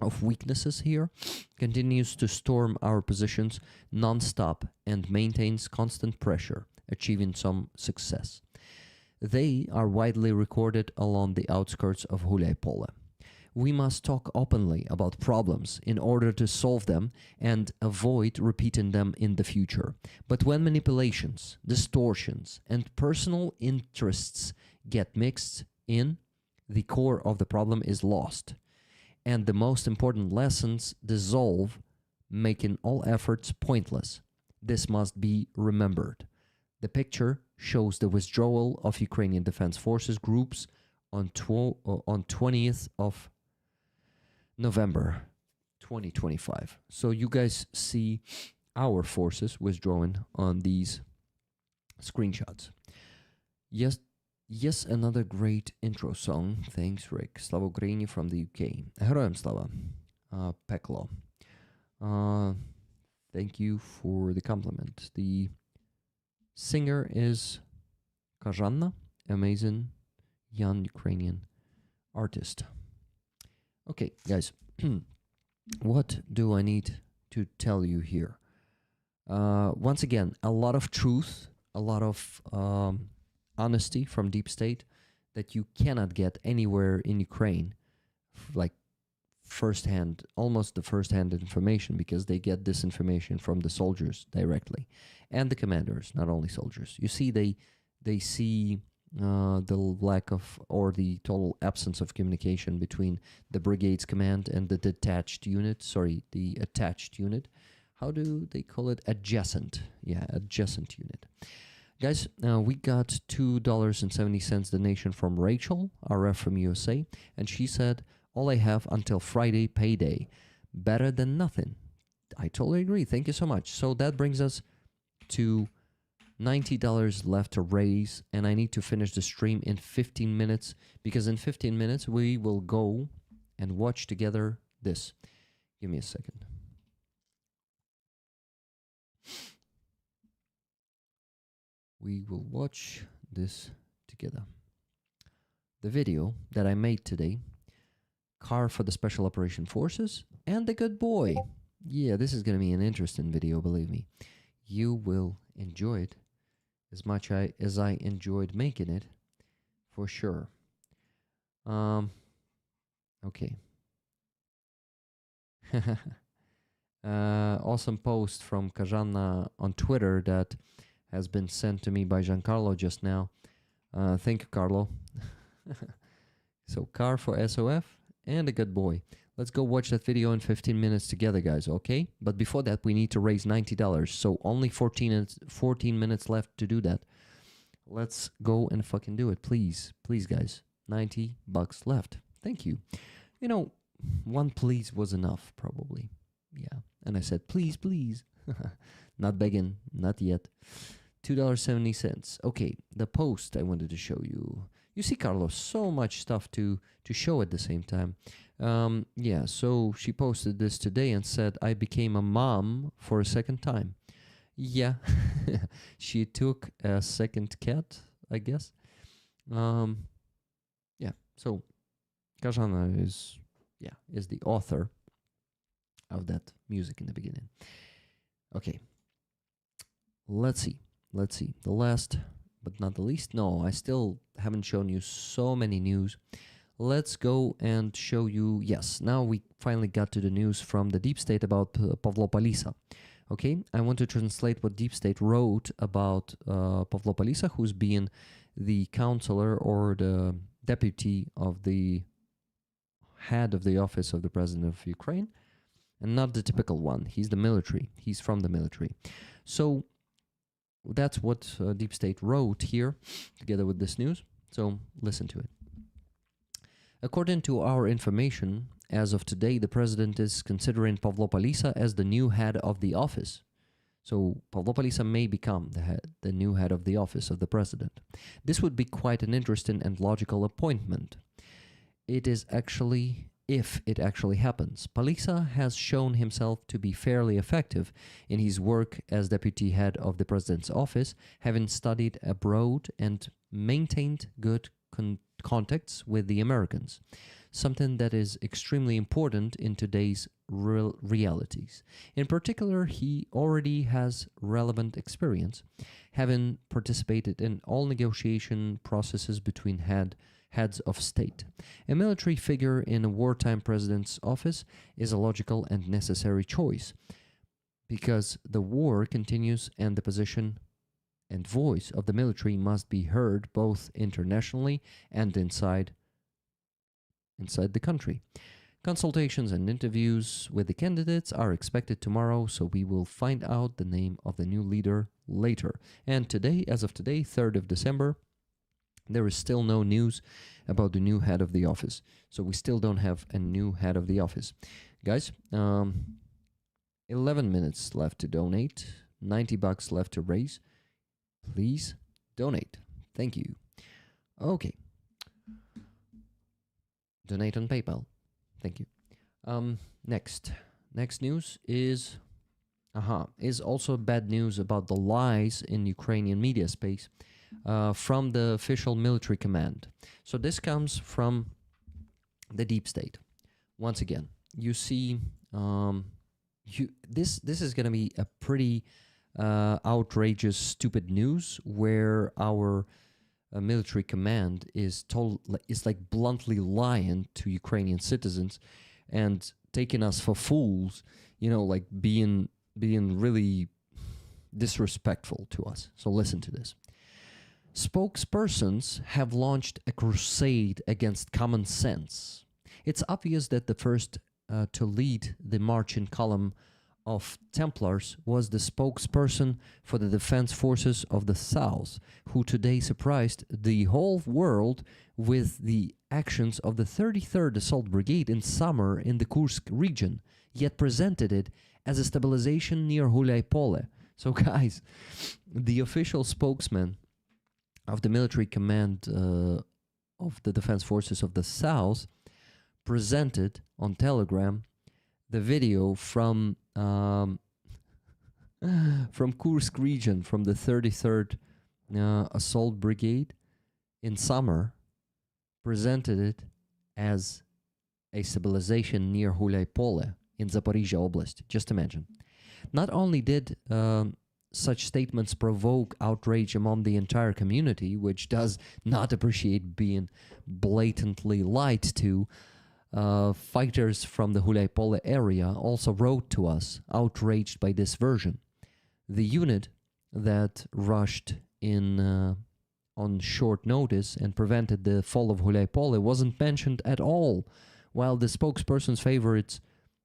of weaknesses here, continues to storm our positions non-stop and maintains constant pressure, achieving some success. They are widely recorded along the outskirts of Hulaypole. We must talk openly about problems in order to solve them and avoid repeating them in the future. But when manipulations, distortions, and personal interests get mixed in, the core of the problem is lost, and the most important lessons dissolve, making all efforts pointless. This must be remembered. The picture shows the withdrawal of Ukrainian Defense Forces groups on 20th of November 2025. So you guys see our forces withdrawing on these screenshots. Yes, another great intro song. Thanks, Rick. Slava Ukraini from the UK. Героям слава. Peklo. Thank you for the compliment. The singer is Kazhanna, amazing young Ukrainian artist. Okay, guys, what do I need to tell you here? Once again, a lot of truth, a lot of honesty from Deep State that you cannot get anywhere in Ukraine, like firsthand, almost the first-hand information, because they get this information from the soldiers directly and the commanders, not only soldiers. You see, they see the lack of or the total absence of communication between the brigade's command and the detached unit. Sorry, the attached unit. How do they call it? Adjacent. Yeah, adjacent unit. Guys, we got $2.70 donation from Rachel, RF from USA, and she said, all I have until Friday payday. Better than nothing. I totally agree. Thank you so much. So that brings us to $90 left to raise, and I need to finish the stream in 15 minutes, because in 15 minutes we will go and watch together this. Give me a second. We will watch this together. The video that I made today, car for the Special Operation Forces, and the good boy. Yeah, this is going to be an interesting video, believe me. You will enjoy it as much as I enjoyed making it, for sure. Okay. Awesome post from Kazhanna on Twitter that has been sent to me by Giancarlo just now. Thank you, Carlo. So, car for SOF and a good boy. Let's go watch that video in 15 minutes together, guys, okay? But before that, we need to raise $90. So only 14 minutes left to do that. Let's go and fucking do it, please. Please, guys. $90 left. Thank you. You know, one please was enough, probably. Yeah. And I said, please, please. Not begging. Not yet. $2.70. Okay, the post I wanted to show you. You see, Carlos, so much stuff to show at the same time. Yeah, so she posted this today and said, I became a mom for a second time. Yeah, she took a second cat, I guess. Yeah, so Kazhanna is the author of that music in the beginning. Okay, let's see. The last but not the least, no, I still haven't shown you so many news. Let's go and show you, yes, now we finally got to the news from the Deep State about Pavlo-Palisa. Okay, I want to translate what Deep State wrote about Pavlo-Palisa, who's been the counselor or the deputy of the head of the office of the president of Ukraine, and not the typical one. He's the military. He's from the military. So that's what Deep State wrote here, together with this news. So listen to it. According to our information, as of today, the president is considering Pavlo-Palisa as the new head of the office. So Pavlo-Palisa may become the new head of the office of the president. This would be quite an interesting and logical appointment. It is actually, if it actually happens. Palisa has shown himself to be fairly effective in his work as deputy head of the president's office, having studied abroad and maintained good contacts with the Americans, something that is extremely important in today's realities. In particular, he already has relevant experience, having participated in all negotiation processes between heads of state. A military figure in a wartime president's office is a logical and necessary choice because the war continues and the position and voice of the military must be heard both internationally and inside the country. Consultations and interviews with the candidates are expected tomorrow, so we will find out the name of the new leader later. And today, as of today, 3rd of December, there is still no news about the new head of the office. So we still don't have a new head of the office. Guys, 11 minutes left to donate, $90 left to raise. Please donate. Thank you. Okay. Donate on PayPal. Thank you. Next news is also bad news about the lies in Ukrainian media space from the official military command. So this comes from the deep state. Once again, you see, this is going to be a pretty outrageous, stupid news where our military command is like bluntly lying to Ukrainian citizens and taking us for fools, like being really disrespectful to us. So listen to this. Spokespersons have launched a crusade against common sense. It's obvious that the first to lead the march in column of Templars was the spokesperson for the Defense Forces of the South, who today surprised the whole world with the actions of the 33rd Assault Brigade in summer in the Kursk region, yet presented it as a stabilization near Hulaypole. So guys, the official spokesman of the military command of the Defense Forces of the South presented on Telegram the video from Kursk region, from the 33rd Assault Brigade in summer, presented it as a stabilization near Hulaypole in Zaporizhia Oblast. Just imagine. Not only did such statements provoke outrage among the entire community, which does not appreciate being blatantly lied to, fighters from the Hulaypole area also wrote to us, outraged by this version. The unit that rushed in on short notice and prevented the fall of Hulaypole wasn't mentioned at all, while the spokesperson's favorites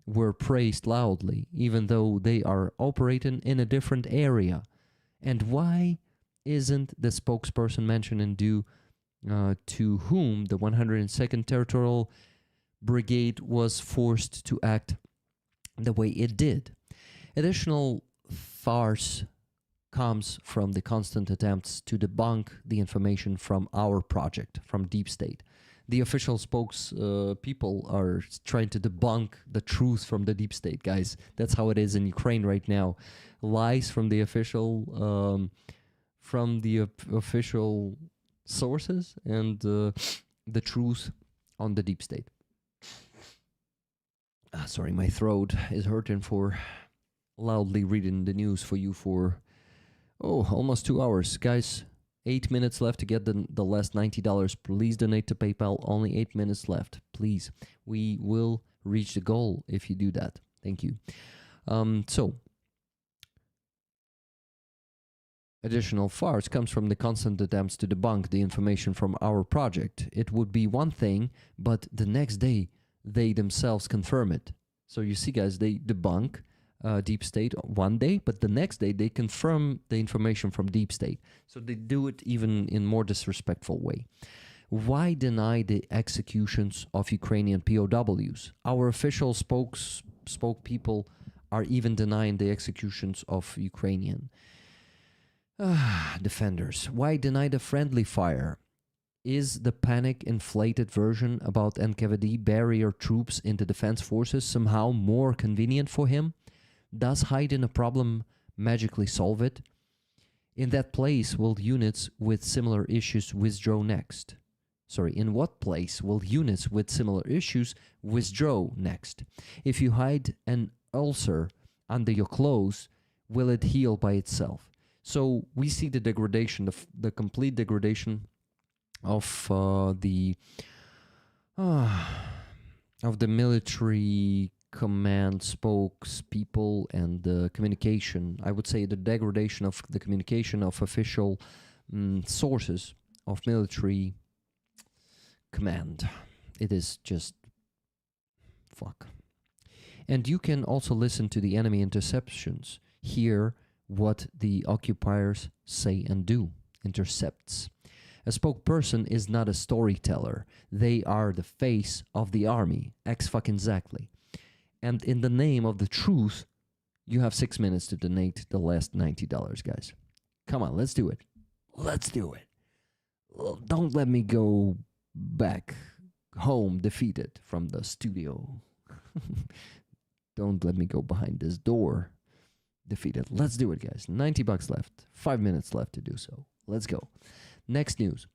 were praised loudly, even though they are operating in a different area. And why isn't the spokesperson mentioned and due to whom the 102nd Territorial Brigade was forced to act the way it did? Additional farce comes from the constant attempts to debunk the information from our project, from Deep State. The official people are trying to debunk the truth from the Deep State, guys. That's how it is in Ukraine right now. Lies from the official sources and the truth on the Deep State. Sorry, my throat is hurting for loudly reading the news for you for almost 2 hours, guys. 8 minutes left to get the last $90. Please donate to PayPal. Only 8 minutes left. Please. We will reach the goal if you do that. Thank you. So, additional farce comes from the constant attempts to debunk the information from our project. It would be one thing, but the next day, they themselves confirm it. So you see, guys, they debunk Deep State one day, but the next day they confirm the information from Deep State. So they do it even in more disrespectful way. Why deny the executions of Ukrainian POWs? Our official spokespeople are even denying the executions of Ukrainian defenders. Why deny the friendly fire? Is the panic-inflated version about NKVD barrier troops in the defense forces somehow more convenient for him? Does hiding a problem magically solve it? In that place, will units with similar issues withdraw next? In what place will units with similar issues withdraw next? If you hide an ulcer under your clothes, will it heal by itself? So we see the degradation, the complete degradation of uh, the military command spokespeople and the communication. I would say the degradation of the communication of official sources of military command. It is just fuck. And you can also listen to the enemy interceptions, hear what the occupiers say and do. Intercepts. A spokesperson is not a storyteller. They are the face of the army. Exactly. And in the name of the truth, you have 6 minutes to donate the last $90, guys. Come on, let's do it. Let's do it. Don't let me go back home defeated from the studio. Don't let me go behind this door defeated. Let's do it, guys. $90 left. 5 minutes left to do so. Let's go. Next news.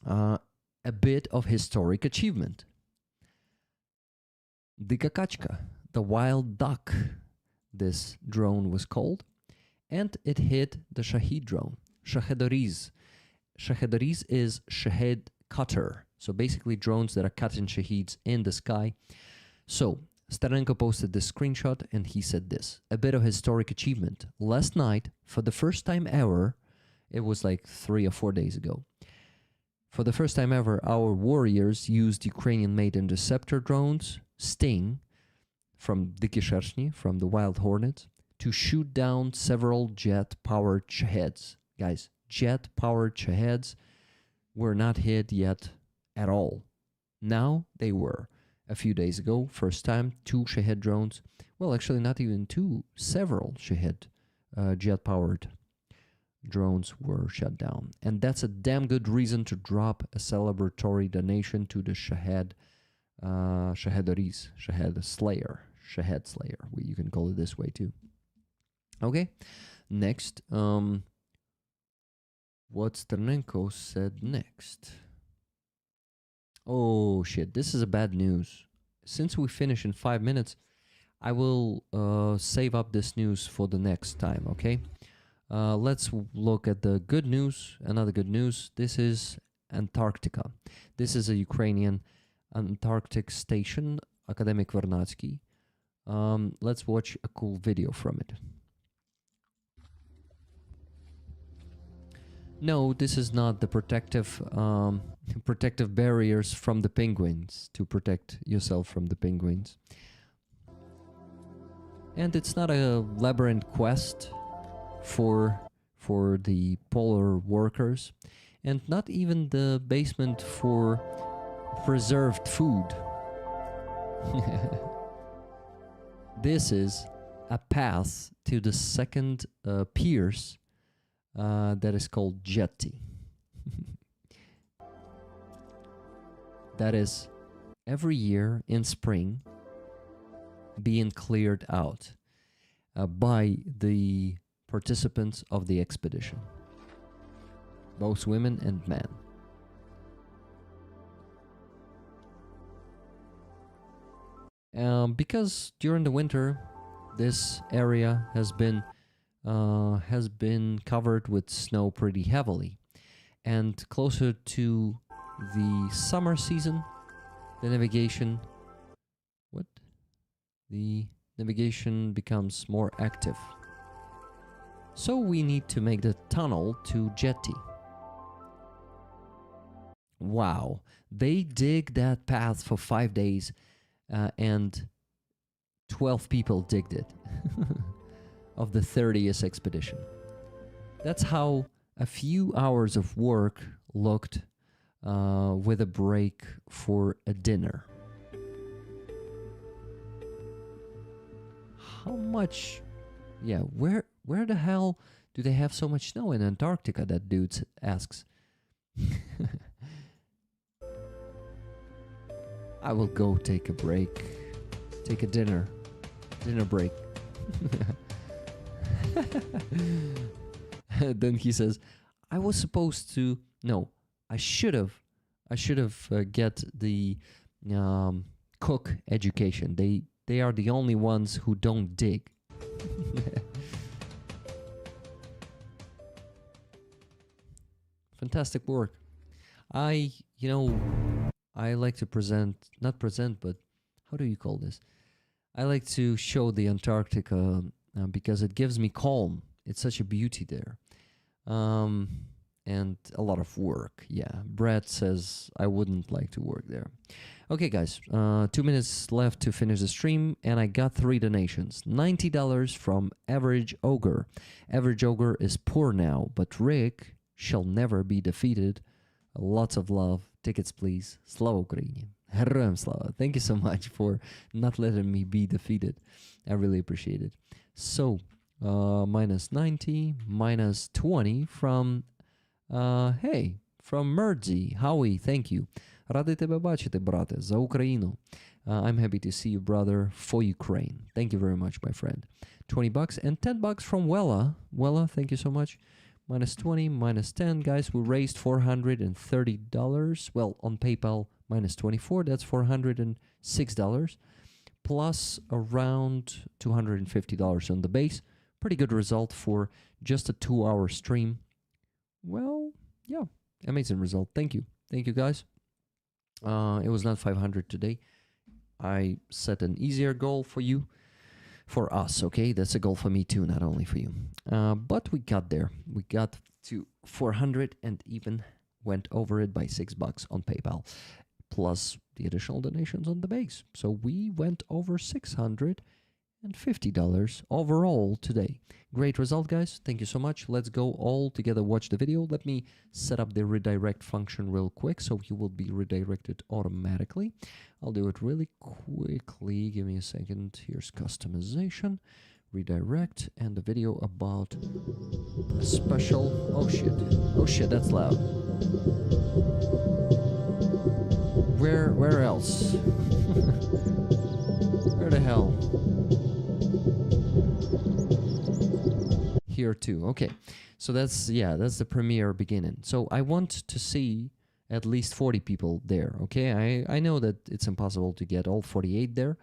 A bit of historic achievement. The Kakachka, the wild duck, this drone was called, and it hit the Shahed drone. Shahedariz. Shahedariz is Shahed cutter. So basically drones that are cutting Shaheeds in the sky. So Starenko posted this screenshot and he said this. A bit of historic achievement. Last night, for the first time ever, it was like 3 or 4 days ago. For the first time ever, our warriors used Ukrainian-made interceptor drones, Sting, from Diki Shershny, from the Wild Hornets, to shoot down several jet-powered Shaheds. Guys, jet-powered Shaheds were not hit yet at all. Now they were. A few days ago, first time, 2 Shahed drones. Well, actually not even 2, several Shahed jet-powered drones were shut down. And that's a damn good reason to drop a celebratory donation to the Shahed Shahedariz, Shahed Slayer. You can call it this way too. Okay, next, what Sternenko said next. Oh shit, this is a bad news. Since we finish in 5 minutes, I will save up this news for the next time, okay? Let's look at the good news. Another good news. This is Antarctica. This is a Ukrainian Antarctic station, Akademik Vernadsky. Let's watch a cool video from it. No, this is not the protective barriers from the penguins to protect yourself from the penguins. And it's not a labyrinth quest for the polar workers, and not even the basement for preserved food. This is a path to the second piers that is called jetty. That is every year in spring being cleared out by the participants of the expedition, both women and men. Because during the winter, this area has been covered with snow pretty heavily, and closer to the summer season, the navigation becomes more active. So we need to make the tunnel to jetty. Wow, they dig that path for 5 days, and 12 people digged it of the 30th expedition. That's how a few hours of work looked with a break for a dinner. How much? Yeah, where the hell do they have so much snow in Antarctica? That dude asks. I will go take a break. Take a dinner break. Then he says, I was supposed to, no, I should have get the cook education. They are the only ones who don't dig. Fantastic work. You know, I like to not present, but how do you call this? I like to show the Antarctica because it gives me calm. It's such a beauty there. Um, and a lot of work. Yeah, Brad says I wouldn't like to work there. Okay, guys, 2 minutes left to finish the stream, and I got 3 donations. $90 from Average Ogre. Average Ogre is poor now, but Rick shall never be defeated. Lots of love. Tickets, please. Slava Ukraini. Героям слава. Thank you so much for not letting me be defeated. I really appreciate it. So, minus 90, minus 20 from, from Merdzi. Howie, thank you. Радий тебе бачити, брате, за Україну. I'm happy to see you, brother, for Ukraine. Thank you very much, my friend. $20 and $10 from Wella. Wella, thank you so much. Minus 20, minus 10, guys. We raised $430. Well, on PayPal, minus 24, that's $406. Plus around $250 on the base. Pretty good result for just a 2-hour stream. Well, yeah, amazing result. Thank you. Thank you, guys. It was not 500 today. I set an easier goal for you, for us, okay? That's a goal for me too, not only for you. But we got there. We got to 400 and even went over it by $6 on PayPal, plus the additional donations on the base. So we went over $650 overall today. Great result, guys. Thank you so much. Let's go all together watch the video. Let me set up the redirect function real quick so you will be redirected automatically. I'll do it really quickly. Give me a second. Here's customization, redirect, and the video about a special... Oh shit, that's loud. Where else? Where the hell? Here too. Okay, so that's the premiere beginning. So I want to see at least 40 people there. Okay, I know that it's impossible to get all 48 there,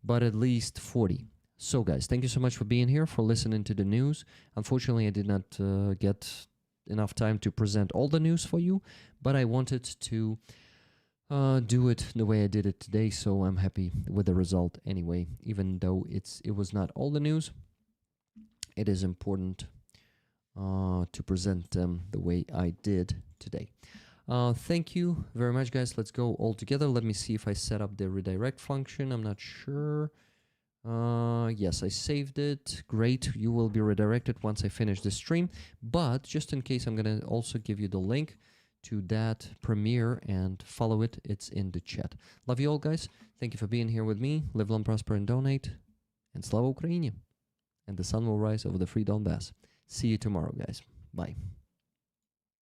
but at least 40. So guys, thank you so much for being here, for listening to the news. Unfortunately, I did not get enough time to present all the news for you, but I wanted to do it the way I did it today, so I'm happy with the result anyway. Even though it was not all the news, it is important to present them the way I did today. Thank you very much, guys. Let's go all together. Let me see if I set up the redirect function. I'm not sure. Yes, I saved it. Great. You will be redirected once I finish the stream. But just in case, I'm going to also give you the link to that premiere and follow it. It's in the chat. Love you all, guys. Thank you for being here with me. Live long, prosper, and donate. And Slava Ukraini. And the sun will rise over the free Donbass. See you tomorrow, guys. Bye.